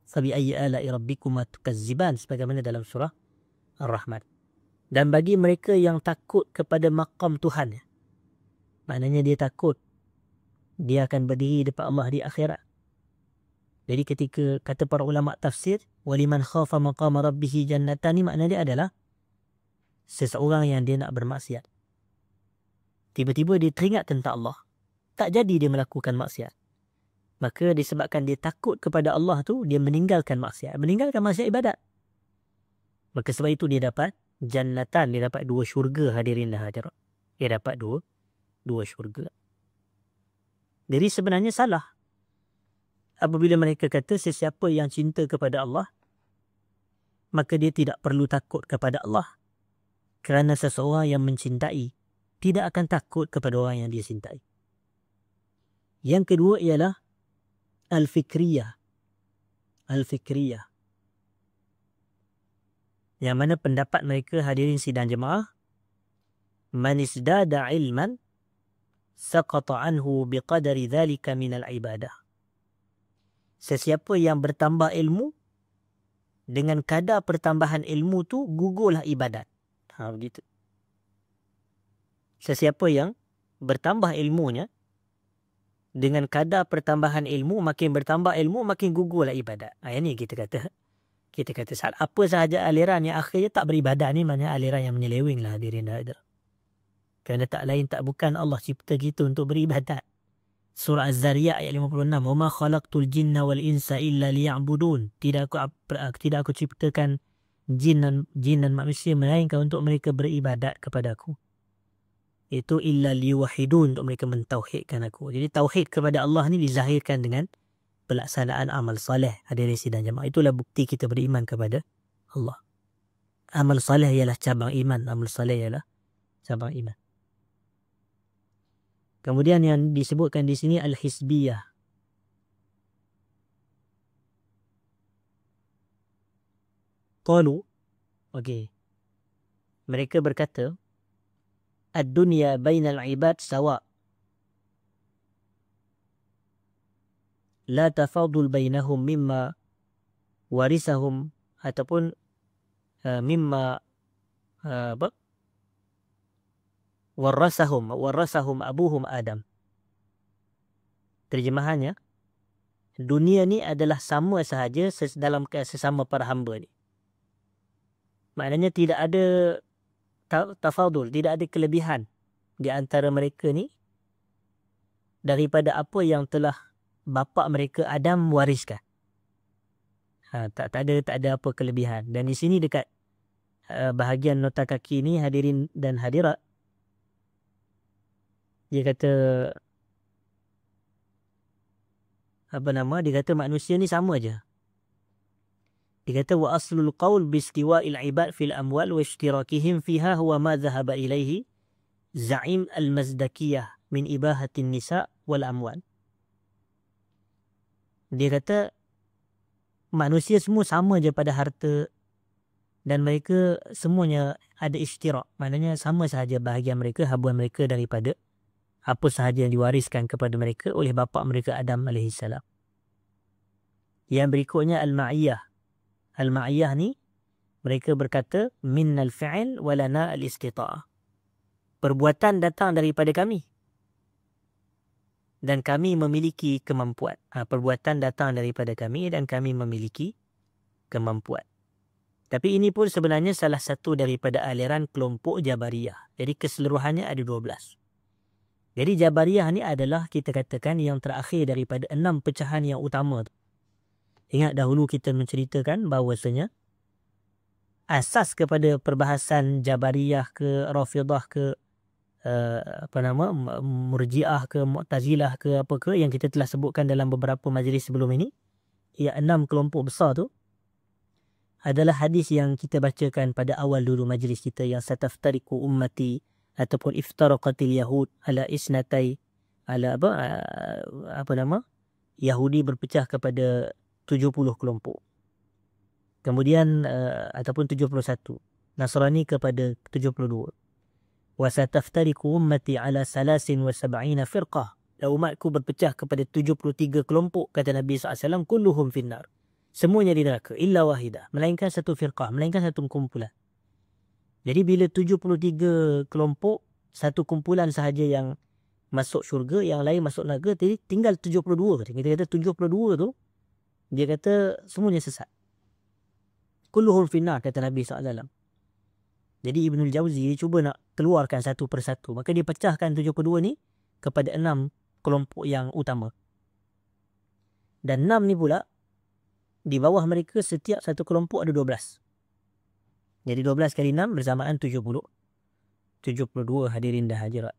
فَبِأَيِّ آلَاءِ رَبِّكُمَا تُكَذِّبَانِ, sebagaimana dalam surah Ar-Rahman. Dan bagi mereka yang takut kepada maqam Tuhan, maknanya dia takut dia akan berdiri depan Allah di akhirat. Jadi ketika kata para ulama tafsir, وَلِمَنْ خَافَ مَقَامَ رَبِّهِ جَنَّةً, ni maknanya dia adalah seseorang yang dia nak bermaksiat. Tiba-tiba dia teringat tentang Allah, tak jadi dia melakukan maksiat. Maka disebabkan dia takut kepada Allah tu, dia meninggalkan maksiat. Meninggalkan maksiat ibadat. Maka sebab itu dia dapat jannatan, dia dapat 2 syurga. Hadirin dan hadirat, dia dapat dua syurga. Jadi sebenarnya salah apabila mereka kata sesiapa yang cinta kepada Allah, maka dia tidak perlu takut kepada Allah. Kerana seseorang yang mencintai tidak akan takut kepada orang yang dia cintai. Yang kedua ialah al-fikriyah. Al-fikriyah, yang mana pendapat mereka, hadirin sidang jemaah, man isdada ilman saqata anhu biqadari dhalika minal ibadah. Sesiapa yang bertambah ilmu, dengan kadar pertambahan ilmu tu gugurlah ibadat. Begitu. Sesiapa yang bertambah ilmunya, dengan kadar pertambahan ilmu, makin bertambah ilmu, makin gugurlah ibadat. Ini kita kata salah. Apa sahaja aliran yang akhirnya tak beribadat ni, maknanya aliran yang menyeleweng lah, hadirin dan hadirat. Kerana tak lain tak bukan Allah cipta kita untuk beribadat. Surah Az-Zariyat ayat 56. وَمَا خَلَقْتُ الْجِنَّ وَالْإِنْسَ إِلَّا لِيَعْبُدُونَ. Tidak aku ciptakan jin dan manusia melainkan untuk mereka beribadat kepada aku. Itu illa liwahidun, untuk mereka mentauhidkan aku. Jadi tauhid kepada Allah ni dizahirkan dengan pelaksanaan amal saleh. Hadirin sidang jemaah, itulah bukti kita beriman kepada Allah. Amal saleh ialah cabang iman. Amal saleh ialah cabang iman. Kemudian yang disebutkan di sini al-hisbiyah. Qalu, okey. Mereka berkata, ad-dunya bainal ibad sawa. La tafadul bainahum mimma warisahum ataupun mimma apa? Warasahum abuhum Adam. Terjemahannya, dunia ni adalah sama sahaja dalam sesama para hamba ni. Maknanya tidak ada tafadul, tidak ada kelebihan di antara mereka ni daripada apa yang telah bapa mereka Adam wariskan. Tak ada apa kelebihan. Dan di sini dekat bahagian nota kaki ni, hadirin dan hadirat, dia kata dia kata manusia ni sama aja. Dia kata wa aslul qaul bi istiwa'il ibad fil amwal wa ishtirakihim fiha huwa ma dhahaba ilaihi za'im al-mazdakiyah min ibahatin nisa wal amwal. Dia kata manusia semua sama je pada harta dan mereka semuanya ada ishtirak. Maknanya sama sahaja bahagian mereka, habuan mereka daripada apa sahaja yang diwariskan kepada mereka oleh bapa mereka Adam AS. Yang berikutnya al-ma'iyah. Al-ma'iyah ni mereka berkata minnal fi'il walana al-istita'ah. Perbuatan datang daripada kami dan kami memiliki kemampuan. Perbuatan datang daripada kami dan kami memiliki kemampuan. Tapi ini pun sebenarnya salah satu daripada aliran kelompok Jabariyah. Jadi keseluruhannya ada 12. Jadi Jabariyah ni adalah kita katakan yang terakhir daripada 6 pecahan yang utama. Ingat dahulu kita menceritakan bahawasanya asas kepada perbahasan Jabariyah ke Rafidah ke Murji'ah ke Mu'tazilah ke apa ke yang kita telah sebutkan dalam beberapa majlis sebelum ini, ya 6 kelompok besar tu adalah hadis yang kita bacakan pada awal dulu majlis kita, yang sataftariku ummati ataupun iftaraqatil yahud ala isnatai ala Yahudi berpecah kepada 70 kelompok. Kemudian ataupun 71. Nasrani kepada 72. Wa sataftariku ummati ala 73 firqah. Dan umatku berpecah kepada 73 kelompok, kata Nabi SAW, kulluhum finnar. Semuanya di neraka illa wahidah, melainkan satu firqah, melainkan satu kumpulan. Jadi bila 73 kelompok, satu kumpulan sahaja yang masuk syurga, yang lain masuk neraka, jadi tinggal 72. Kita kata 72 tu, dia kata semuanya sesat. Kulluhum finnar, kata Nabi SAW. Jadi Ibnul Jauzi dia cuba nak keluarkan satu persatu. Maka dia pecahkan 72 ni kepada 6 kelompok yang utama. Dan 6 ni pula, di bawah mereka setiap satu kelompok ada 12. Jadi 12 kali 6 bersamaan 70. 72 hadirin dan hadirat.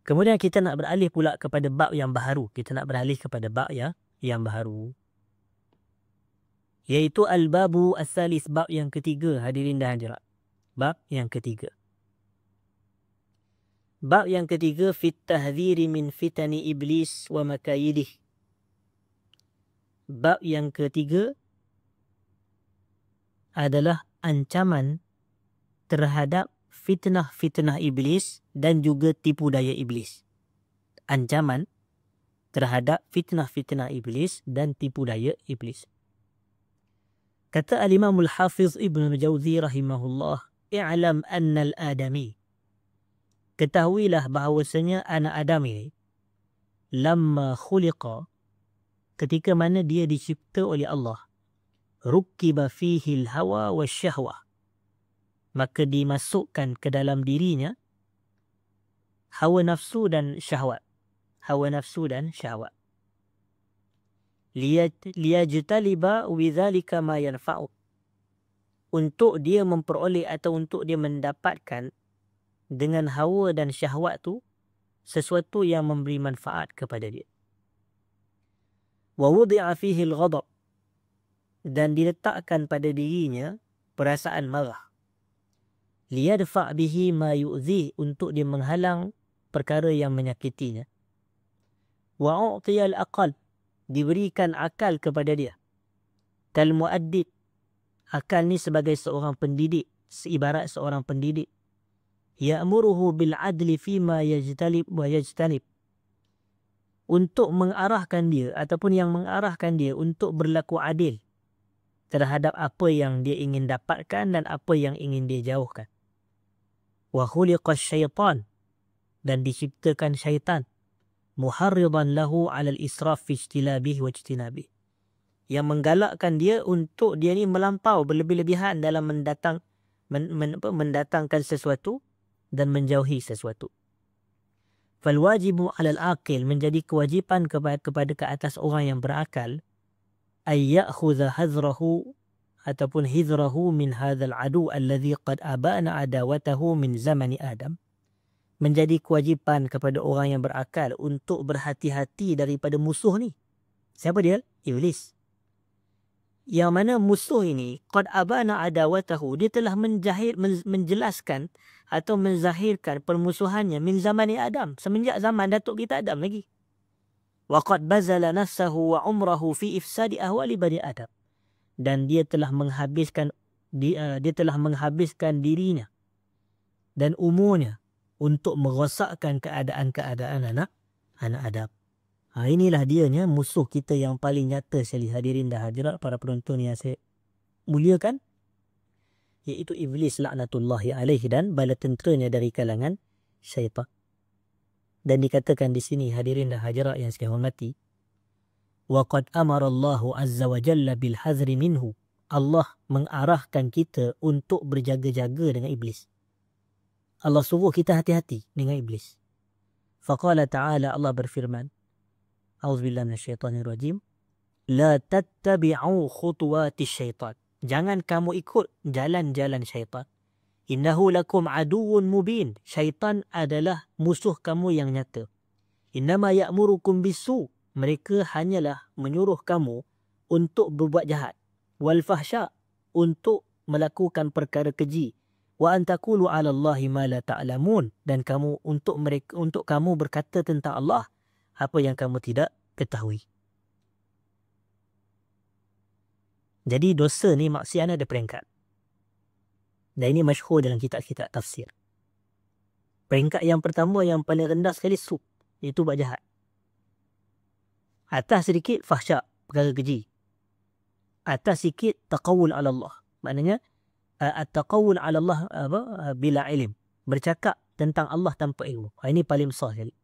Kemudian kita nak beralih pula kepada bab yang baharu. Kita nak beralih kepada bab yang baharu. Iaitu al-babu as-salis, bab yang ketiga hadirin dan hadirat. Bab yang ketiga. Bab yang ketiga, fit tahdhiri min fitani iblis wa makayidih. Bab yang ketiga adalah ancaman terhadap fitnah-fitnah iblis dan juga tipu daya iblis. Ancaman terhadap fitnah-fitnah iblis dan tipu daya iblis. Kata al-Imam al-Hafiz Ibn Jauzi rahimahullah, i'lam anna al-adami, ketahuilah bahawasanya anak Adam ini, lamma khuliqa, ketika mana dia dicipta oleh Allah, rukkiba fihi al-hawa wa syahwah, maka dimasukkan ke dalam dirinya hawa nafsu dan syahwat. Hawa nafsu dan syahwat. Liyajtaliba widhalika ma yanfa'u, untuk dia memperoleh atau untuk dia mendapatkan dengan hawa dan syahwat tu sesuatu yang memberi manfaat kepada dia. Wa wudi'a fihi al-ghadab, dan diletakkan pada dirinya perasaan marah. Liyadfa' bihi ma yu'dhih, untuk dia menghalang perkara yang menyakitinya. Wa u'tiyal aqal, diberikan akal kepada dia. Kal muaddib, akal ni sebagai seorang pendidik, seibarat seorang pendidik. Ya'muruhu bil adli fima yajtalib wa yajtanib, untuk mengarahkan dia ataupun yang mengarahkan dia untuk berlaku adil terhadap apa yang dia ingin dapatkan dan apa yang ingin dia jauhkan. Wa khuliqa syaitan, dan diciptakan syaitan, muharridan lahu 'ala al-israf fi ijtilabihi wa ijtinabihi, yang menggalakkan dia untuk dia ni melampau berlebih-lebihan dalam mendatangkan sesuatu dan menjauhi sesuatu. Fal wajibu 'ala al-aqil, menjadi kewajipan kepada ke atas orang yang berakal, ay ya'khudha hazrahu ataupun hizrahu min hadzal adu alladhi qad abana adawatahu min zamani Adam. Menjadi kewajipan kepada orang yang berakal untuk berhati-hati daripada musuh ni. Siapa dia? Iblis. Yang mana musuh ini qad abana adawatahu, dia telah menjelaskan atau menzahirkan permusuhannya min zamani Adam, semenjak zaman datuk kita Adam lagi. Wa qad bazala nafsahu wa umrahu fi ifsadi ahwali bani Adam, dan dia telah menghabiskan dirinya dan umurnya untuk merosakkan keadaan-keadaan anak Adam. Inilah dianya musuh kita yang paling nyata sekali, hadirin dan hadirat para penonton yang saya muliakan, iaitu Iblis laknatullahi alaihi dan bala tenteranya dari kalangan syaitan. Dan dikatakan di sini, hadirin dan hadirat yang saya hormati, wa qad amara Allahu azza wa jalla bil hazri minhu, Allah mengarahkan kita untuk berjaga-jaga dengan iblis. Allah suruh kita hati-hati dengan iblis. Faqala ta'ala, Allah berfirman, a'udzubillahi minasyaitonirrajim, la tattabi'u khutuwatis syaitan, jangan kamu ikut jalan-jalan syaitan. Innahu lakum aduwwun mubin, syaitan adalah musuh kamu yang nyata. Innama ya'murukum bisu, mereka hanyalah menyuruh kamu untuk berbuat jahat. Wal fahsya, untuk melakukan perkara keji. Wa an taqulu 'ala Allahi ma la ta'lamun, dan kamu untuk kamu berkata tentang Allah apa yang kamu tidak ketahui. Jadi dosa ni maksiat ada peringkat. Dan ini masyhur dalam kitab-kitab tafsir. Peringkat yang pertama yang paling rendah sekali sub, iaitu buat jahat. Atas sedikit fahsyak, perkara keji. Atas sikit taqawul 'ala Allah. Maknanya at-taqawul 'ala Allah bila ilm, bercakap tentang Allah tanpa ilmu. Ini paling besar sekali.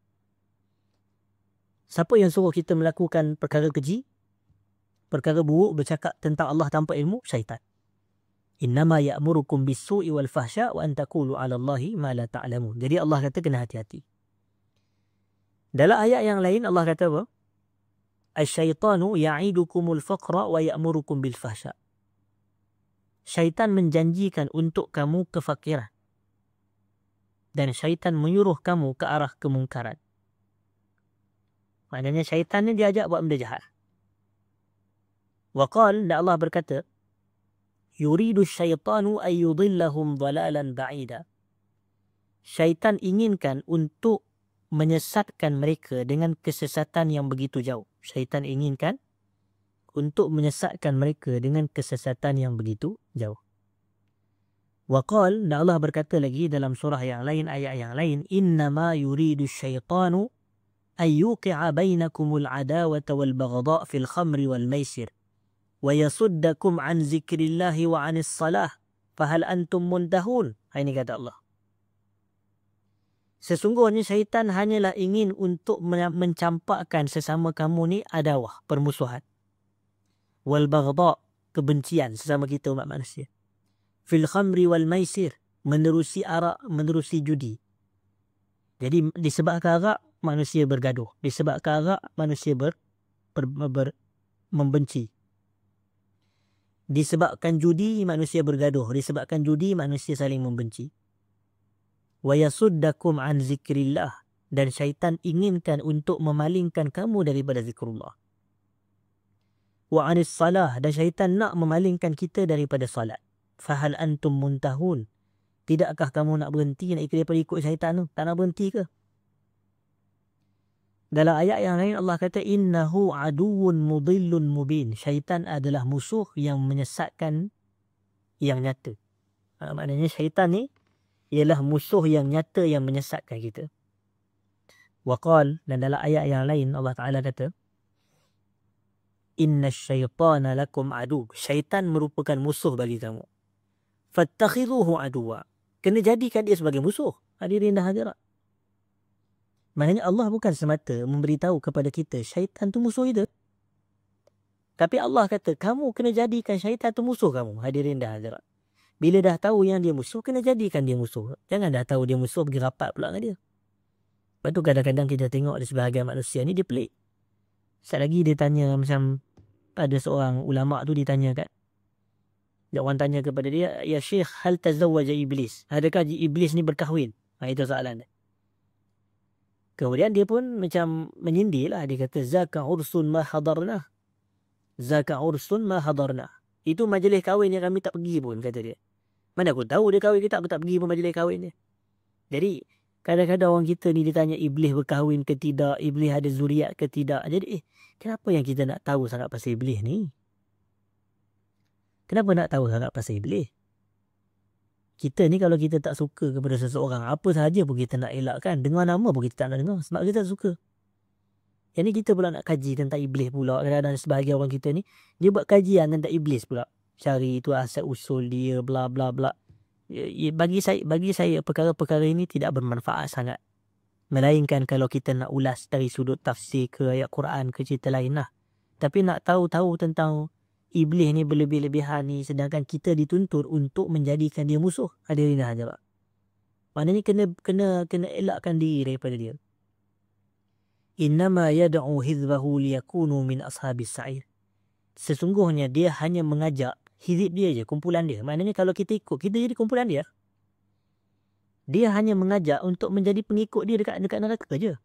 Siapa yang suruh kita melakukan perkara keji, perkara buruk, bercakap tentang Allah tanpa ilmu? Syaitan. Innama ya'murukum bis-su'i wal fahsya wa an taqulu 'ala Allahi ma la ta'lamun. Jadi Allah kata kena hati-hati. Dalam ayat yang lain Allah kata apa? Asy-syaitanu ya'idukumul faqra wa ya'murukum bil fahsya. Syaitan menjanjikan untuk kamu kefakiran, dan syaitan menyuruh kamu ke arah kemungkaran. Maknanya syaitan ni diajak buat benda jahat. Wa qala, dan Allah berkata, yuridu syaitanu ay yudillahum dhalalan ba'ida. Syaitan inginkan untuk menyesatkan mereka dengan kesesatan yang begitu jauh. Syaitan inginkan untuk menyesatkan mereka dengan kesesatan yang begitu jauh. Wa qala, dan Allah berkata lagi dalam surah yang lain, ayat yang lain, innama yuridu syaitanu ay yuqi'a bainakumul adawata wal baghdha' fil khamri wal maisir wa yasuddakum an zikrillahi wa anis salah fahal antum muntahun. Ini kata Allah. Sesungguhnya syaitan hanyalah ingin untuk mencampakkan sesama kamu ni adawah, permusuhan. Wal baghdha', kebencian sesama kita umat manusia. Fil khamri wal maisir, menerusi arak, menerusi judi. Jadi disebabkan arak, manusia bergaduh. Disebabkan arak, manusia membenci. Disebabkan judi, manusia bergaduh. Disebabkan judi, manusia saling membenci. Wa yasuddakum an zikrillah, dan syaitan inginkan untuk memalingkan kamu daripada zikrullah. Wa anis salah, dan syaitan nak memalingkan kita daripada salat. Fahal antum muntahun, tidakkah kamu nak berhenti, nak ikut daripada ikut syaitan tu? Tak nak berhenti ke? Dalam ayat yang lain Allah kata innahu aduwwun mudillun mubin. Syaitan adalah musuh yang menyesatkan yang nyata. Maknanya syaitan ni ialah musuh yang nyata yang menyesatkan kita. Waqal, dan dalam ayat yang lain Allah Ta'ala kata inna syaitana lakum adu. Syaitan merupakan musuh bagi kamu. Fattakhidhuhu aduwa. Kena jadikan dia sebagai musuh. Hadirin dan hadirat. Maknanya Allah bukan semata memberitahu kepada kita syaitan tu musuh kita. Tapi Allah kata kamu kena jadikan syaitan tu musuh kamu. Hadirin dan hadirat. Bila dah tahu yang dia musuh, kena jadikan dia musuh. Jangan dah tahu dia musuh pergi rapat pula dengan dia. Lepas tu kadang-kadang kita tengok ada sebahagian manusia ni dia pelik. Sekali lagi dia tanya macam ada seorang ulama tu ditanya kan. Dia orang tanya kepada dia, ya Syekh, hal tazawwaja iblis? Adakah iblis ni berkahwin? Itu soalan dia. Kemudian dia pun macam menyindir lah. Dia kata, zaka ursun ma hadarna. Zaka ursun ma hadarna. Itu majlis kahwin yang kami tak pergi pun, kata dia. Mana aku tahu dia kahwin kita, aku tak pergi pun majlis kahwin dia. Jadi, kadang-kadang orang kita ni ditanya iblis berkahwin ke tidak, iblis ada zuriat ke tidak. Jadi, kenapa yang kita nak tahu sangat pasal iblis ni? Kenapa nak tahu sangat pasal iblis? Kita ni kalau kita tak suka kepada seseorang, apa sahaja pun kita nak elakkan. Dengar nama pun kita tak nak dengar. Sebab kita tak suka. Yang ni kita pula nak kaji tentang iblis pula. Kadang-kadang sebahagian orang kita ni, dia buat kajian tentang iblis pula. Cari itu asal usul dia, bla bla bla. Bagi saya perkara-perkara ini tidak bermanfaat sangat. Melainkan kalau kita nak ulas dari sudut tafsir ke ayat Quran ke cerita lain lah. Tapi nak tahu tentang iblis ni berlebih-lebihan ni, sedangkan kita dituntut untuk menjadikan dia musuh. Hadirin dan hadirat. Maknanya kena elakkan diri daripada dia. Innama yad'u hizbahu liyakunu min ashabis sa'ir. Sesungguhnya dia hanya mengajak hizib dia je, kumpulan dia. Maknanya kalau kita ikut, kita jadi kumpulan dia. Dia hanya mengajak untuk menjadi pengikut dia dekat neraka je.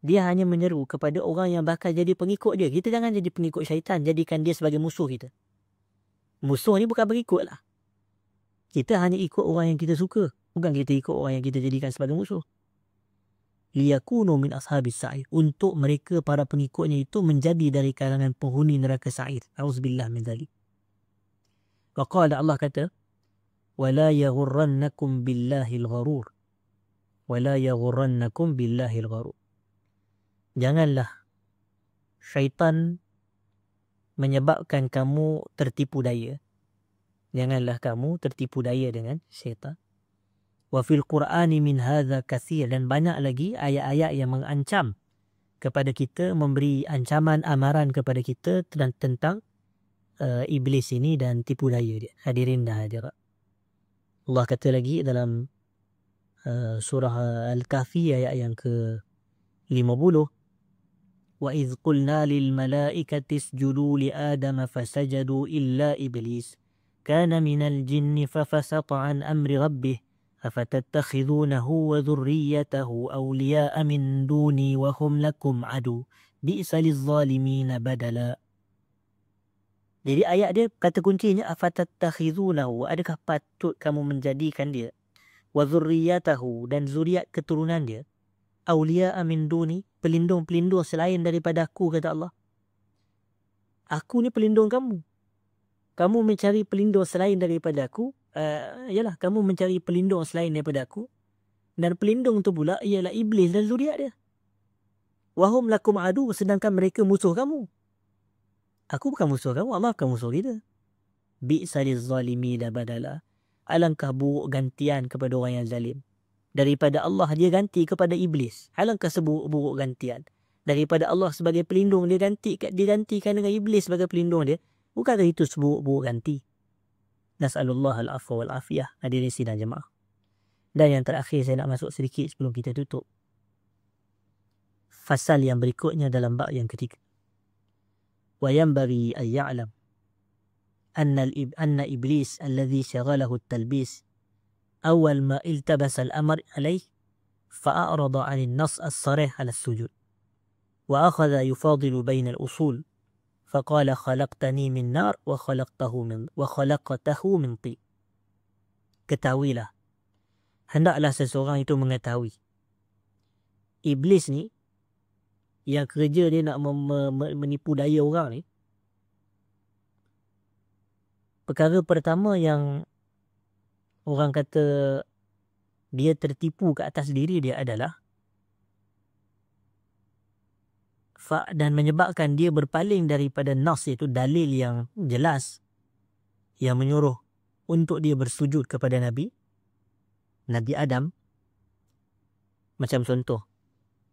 Dia hanya menyeru kepada orang yang bakal jadi pengikut dia. Kita jangan jadi pengikut syaitan. Jadikan dia sebagai musuh kita. Musuh ni bukan pengikut lah. Kita hanya ikut orang yang kita suka. Bukan kita ikut orang yang kita jadikan sebagai musuh. Liyakunu min ashabis sa'ir. Untuk mereka para pengikutnya itu menjadi dari kalangan penghuni neraka sa'ir. Auzubillah min dzalik. Wa qala, Allah kata, وَلَا يَغُرَّنَّكُمْ بِاللَّهِ الْغَرُورِ وَلَا يَغُرَّنَّكُمْ بِاللَّهِ الْغَرُورِ. Janganlah syaitan menyebabkan kamu tertipu daya. Janganlah kamu tertipu daya dengan syaitan. Wa fil Qur'ani min hadza katsir, dan banyak lagi ayat-ayat yang mengancam kepada kita, memberi ancaman amaran kepada kita tentang iblis ini dan tipu daya dia. Hadirin dan hadirat. Allah kata lagi dalam surah Al-Kahfi ayat yang ke-50, وَإِذْ قُلْنَا لِلْمَلَائِكَةِ اسْجُدُوا لِآدَمَ فَسَجَدُوا إِلَّا إِبْلِيسَ كَانَ مِنَ الْجِنِّ فَفَسَقَ عَنْ أَمْرِ رَبِّهِ أَفَتَتَّخِذُونَهُ وَذُرِّيَّتَهُ أَوْلِيَاءَ مِنْ دُونِي وَهُمْ لَكُمْ عَدُوٌّ بِئْسَ لِلظَّالِمِينَ بَدَلًا. Jadi ayat dia kata kuncinya afatattakhizunahu, adakah patut kamu menjadikan dia, wa dzurriyyatahu, dan zuriat keturunan dia, auliya'a min duni, pelindung-pelindung selain daripada aku, kata Allah. Aku ni pelindung kamu. Kamu mencari pelindung selain daripada aku, yalah, kamu mencari pelindung selain daripada aku, dan pelindung tu pula ialah iblis dan zuriat dia. Wahum lakum adu, sedangkan mereka musuh kamu. Aku bukan musuh kamu, Allah bukan musuh kita. Bi'sa liz-zalimina badala. Alangkah buruk gantian kepada orang yang zalim. Daripada Allah dia ganti kepada iblis. Alangkah seburuk-buruk gantian. Daripada Allah sebagai pelindung dia gantikan dengan iblis sebagai pelindung dia. Bukankah itu seburuk-buruk ganti? Nas'alullah al-afwa wal-afiyah. Hadirin sidang jemaah. Dan yang terakhir saya nak masuk sedikit sebelum kita tutup. Fasal yang berikutnya dalam bab yang ketiga. وينبغي أن يعلم أن إبليس الذي شغله التلبيس أول ما التبس الأمر عليه فأعرض عن النص الصريح على السجود وأخذ يفاضل بين الأصول فقال خلقتني من نار وخلقته من طين. Ketahuilah, hendaklah seseorang itu mengetahui Iblis ni yang kerja dia nak menipu daya orang ni, perkara pertama yang orang kata dia tertipu ke atas diri dia adalah dan menyebabkan dia berpaling daripada nas, iaitu dalil yang jelas yang menyuruh untuk dia bersujud kepada Nabi Adam. Macam contoh,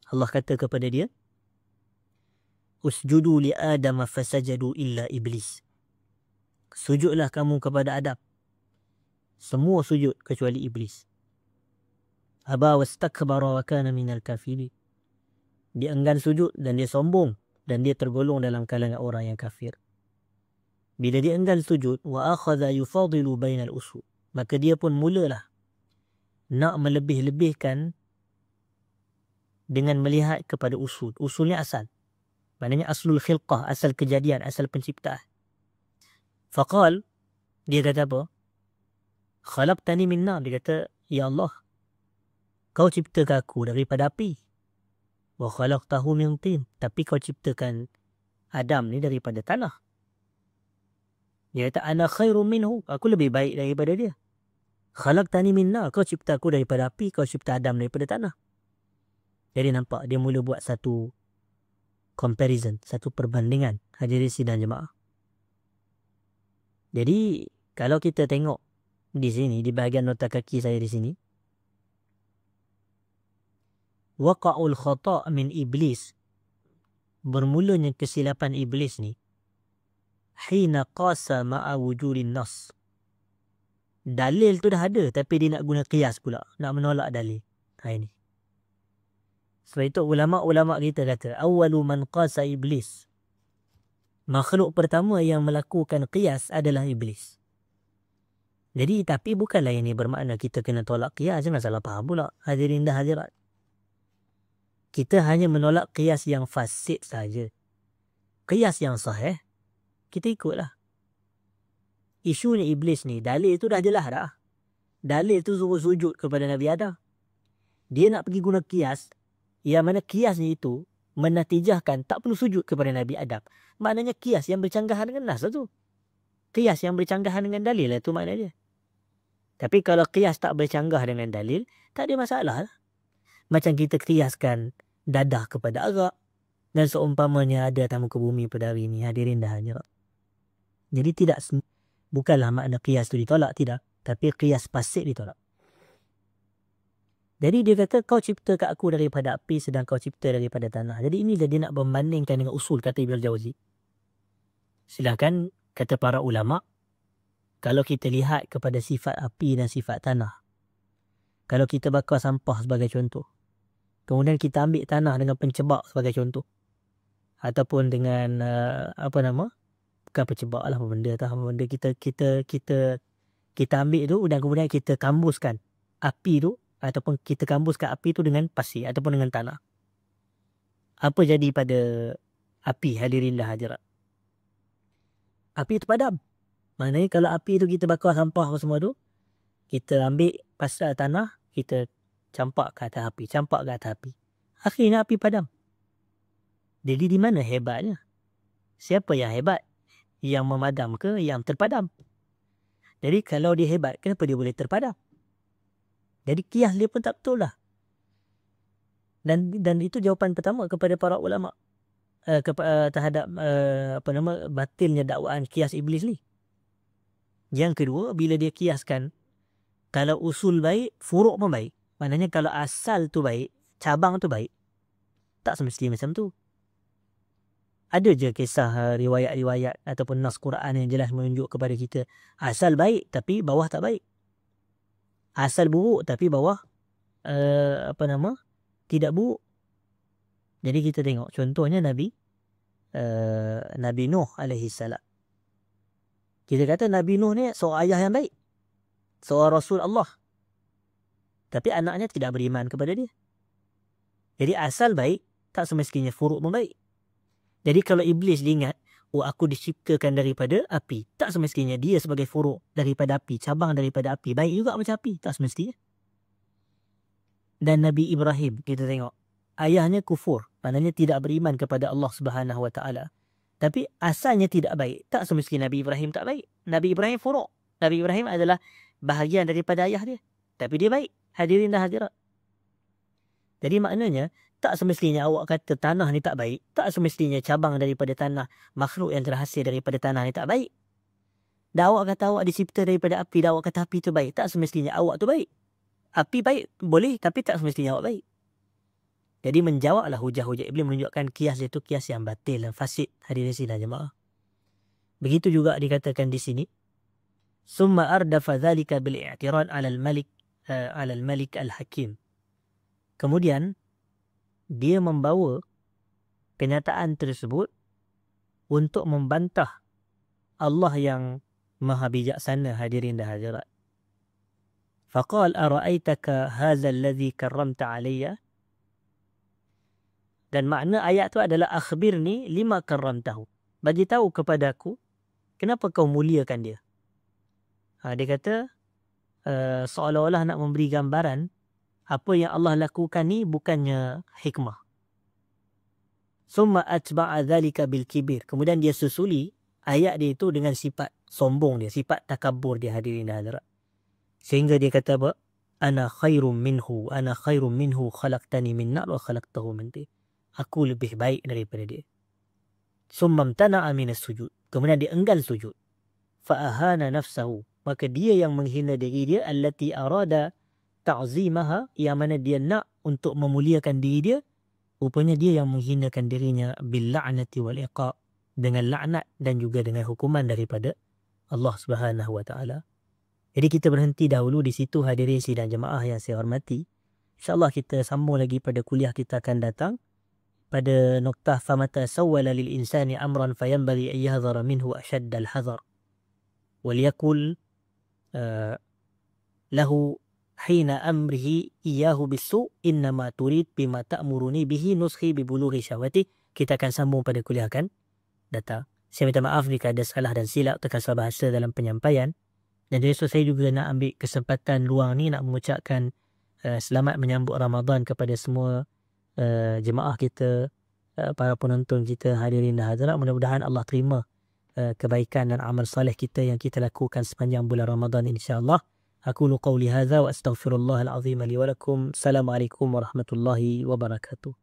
Allah kata kepada dia, usjudu li Adam fasajadu illa iblis. Sujudlah kamu kepada Adam. Semua sujud kecuali iblis. Aba wastakbara wa kana minal kafirin. Dia enggan sujud dan dia sombong dan dia tergolong dalam kalangan orang yang kafir. Bila dia enggan sujud, wa akhadha yufadilu bainal usul, maka dia pun mulalah nak melebih-lebihkan dengan melihat kepada usul. Usulnya asal. Maknanya aslul khilqah, asal kejadian, asal penciptaan. Faqal, dia kata apa? Khalaqtani min nar. Dia kata, ya Allah, kau ciptakan aku daripada api. Wa khalaqtahu min tin. Tapi kau ciptakan Adam ni daripada tanah. Dia kata, ana khairum minhu. Aku lebih baik daripada dia. Khalaqtani min nar. Kau cipta aku daripada api, kau cipta Adam daripada tanah. Jadi nampak dia mula buat satu comparison, satu perbandingan, hadirin sidang jemaah. Jadi kalau kita tengok di sini, di bahagian nota kaki saya di sini, waqa'ul khata' min iblis, bermulanya kesilapan iblis ni, hina qasa ma'a wujudin nas. Dalil tu dah ada tapi dia nak guna qiyas pula, nak menolak dalil. Ini. Sebab itu ulama-ulama kita kata, awalu man qasa iblis. Makhluk pertama yang melakukan qiyas adalah iblis. Jadi tapi bukanlah ini bermakna kita kena tolak qiyas, jangan salah faham pula hadirin dah hadirat. Kita hanya menolak qiyas yang fasid saja. Qiyas yang sahih kita ikutlah. Isunya iblis ni, dalil tu dah jelas dah. Dalil tu suruh sujud kepada Nabi Adam. Dia nak pergi guna qiyas, yang mana qiyas ni itu menatijahkan tak perlu sujud kepada Nabi Adam. Maknanya qiyas yang bercanggahan dengan nas tu. Qiyas yang bercanggahan dengan dalil lah tu makna dia. Tapi kalau qiyas tak bercanggah dengan dalil, tak ada masalah lah. Macam kita qiyaskan dadah kepada arak, dan seumpamanya ada tamu ke bumi pada hari ini, hadirin dah hanya. Jadi bukanlah makna qiyas tu ditolak, tidak. Tapi qiyas fasid ditolak. Jadi dia kata, kau cipta kat aku daripada api sedang kau cipta daripada tanah. Jadi inilah dia nak membandingkan dengan usul, kata Ibn Al-Jawzi. Sedangkan kata para ulama, kalau kita lihat kepada sifat api dan sifat tanah, kalau kita bakar sampah sebagai contoh, kemudian kita ambil tanah dengan pencebak sebagai contoh, ataupun dengan bukan pencebak lah, apa benda kita ambil tu dan kemudian kita kambuskan api tu, ataupun kita kambuskan api tu dengan pasir ataupun dengan tanah. Apa jadi pada api, hadirin dah hadirat? Api itu padam. Maknanya kalau api tu kita bakar sampah apa semua tu, kita ambil pasal tanah, kita campak ke atas api, akhirnya api padam. Jadi di mana hebatnya? Siapa yang hebat? Yang memadam ke yang terpadam? Jadi kalau dia hebat, kenapa dia boleh terpadam? Jadi qiyas dia pun tak betul lah. Dan itu jawapan pertama kepada para ulama terhadap batilnya dakwaan qiyas iblis ni. Yang kedua, bila dia qiyaskan kalau usul baik, furuk pun baik. Maknanya kalau asal tu baik, cabang tu baik, tak semestinya macam tu. Ada je kisah riwayat-riwayat ataupun nas Quran yang jelas menunjuk kepada kita asal baik tapi bawah tak baik. Asal buruk tapi bawah tidak buruk. Jadi kita tengok contohnya Nabi Nuh alaihi salam. Kita kata Nabi Nuh ni seorang ayah yang baik, seorang Rasul Allah, tapi anaknya tidak beriman kepada dia. Jadi asal baik, tak semestinya furuk pun baik. Jadi kalau iblis diingat, aku diciptakan daripada api, tak semestinya dia sebagai furuk daripada api, cabang daripada api, baik juga macam api, tak semestinya. Dan Nabi Ibrahim, kita tengok, ayahnya kufur, maknanya tidak beriman kepada Allah Subhanahu Wa Taala. Tapi asalnya tidak baik. Tak semestinya Nabi Ibrahim tak baik. Nabi Ibrahim furuk. Nabi Ibrahim adalah bahagian daripada ayah dia. Tapi dia baik. Hadirin dan hadirat. Jadi maknanya, tak semestinya awak kata tanah ni tak baik. Tak semestinya cabang daripada tanah, makhluk yang terhasil daripada tanah ni tak baik. Dan awak kata awak dicipta daripada api, dan awak kata api tu baik. Tak semestinya awak tu baik. Api baik, boleh, tapi tak semestinya awak baik. Jadi menjawablah hujah-hujah Iblis, menunjukkan kias itu kias yang batil dan fasid. Hadirin sidang jemaah. Begitu juga dikatakan di sini. Summa ardafa dhalika bil-i'tiran 'ala al-malik al-hakim. Kemudian dia membawa kenyataan tersebut untuk membantah Allah yang maha bijaksana. Hadirin dan hadirat. Faqal ara'aitaka hadha alladhi karramta 'alayya. Dan makna ayat tu adalah akhbirni lima karramtahu. Bagi tahu kepadaku kenapa kau muliakan dia. Dia kata seolah-olah nak memberi gambaran apa yang Allah lakukan ni bukannya hikmah. Summa atba'a dhalika bil kibir. Kemudian dia susuli ayat dia itu dengan sifat sombong dia, sifat takabur dia. Hadirin dan hadirat. Sehingga dia kata apa? Ana khairum minhu khalaqtani min nar wa khalaqtahu min tin. Aku lebih baik daripada dia. Summa amtana'a minas sujud. Kemudian dia enggan sujud. Fa'ahana nafsahu. Maka dia yang menghina diri dia, allati arada ta'zimaha, yang mana dia nak untuk memuliakan diri dia, rupanya dia yang menghinakan dirinya bil la'nati wal iqab, dengan laknat dan juga dengan hukuman daripada Allah Subhanahu Wa Taala. Jadi kita berhenti dahulu di situ, hadirin sidang jemaah yang saya hormati. InsyaAllah kita sambung lagi pada kuliah kita akan datang. Pada noktah famata sawwala lil insani amran fayanbaghi an yahdhara minhu ashadda al hadar wal yakul lahu hina amrihi iyahu bisu innama turid bima ta'muruni bihi nuskhi bi bulughi syahwati. Kita akan sambung pada kuliah akan datang. Saya minta maaf jika ada salah dan silap terkasar bahasa dalam penyampaian. Dan jadi saya juga nak ambil kesempatan luang ni nak mengucapkan selamat menyambut Ramadan kepada semua jemaah kita, para penonton kita, hadirin dan hadirat. Mudah-mudahan Allah terima kebaikan dan amal salih kita yang kita lakukan sepanjang bulan Ramadan, insya-Allah. Aqulu qawli hadza wa astaghfirullahal azim li wa lakum. Assalamualaikum warahmatullahi wabarakatuh.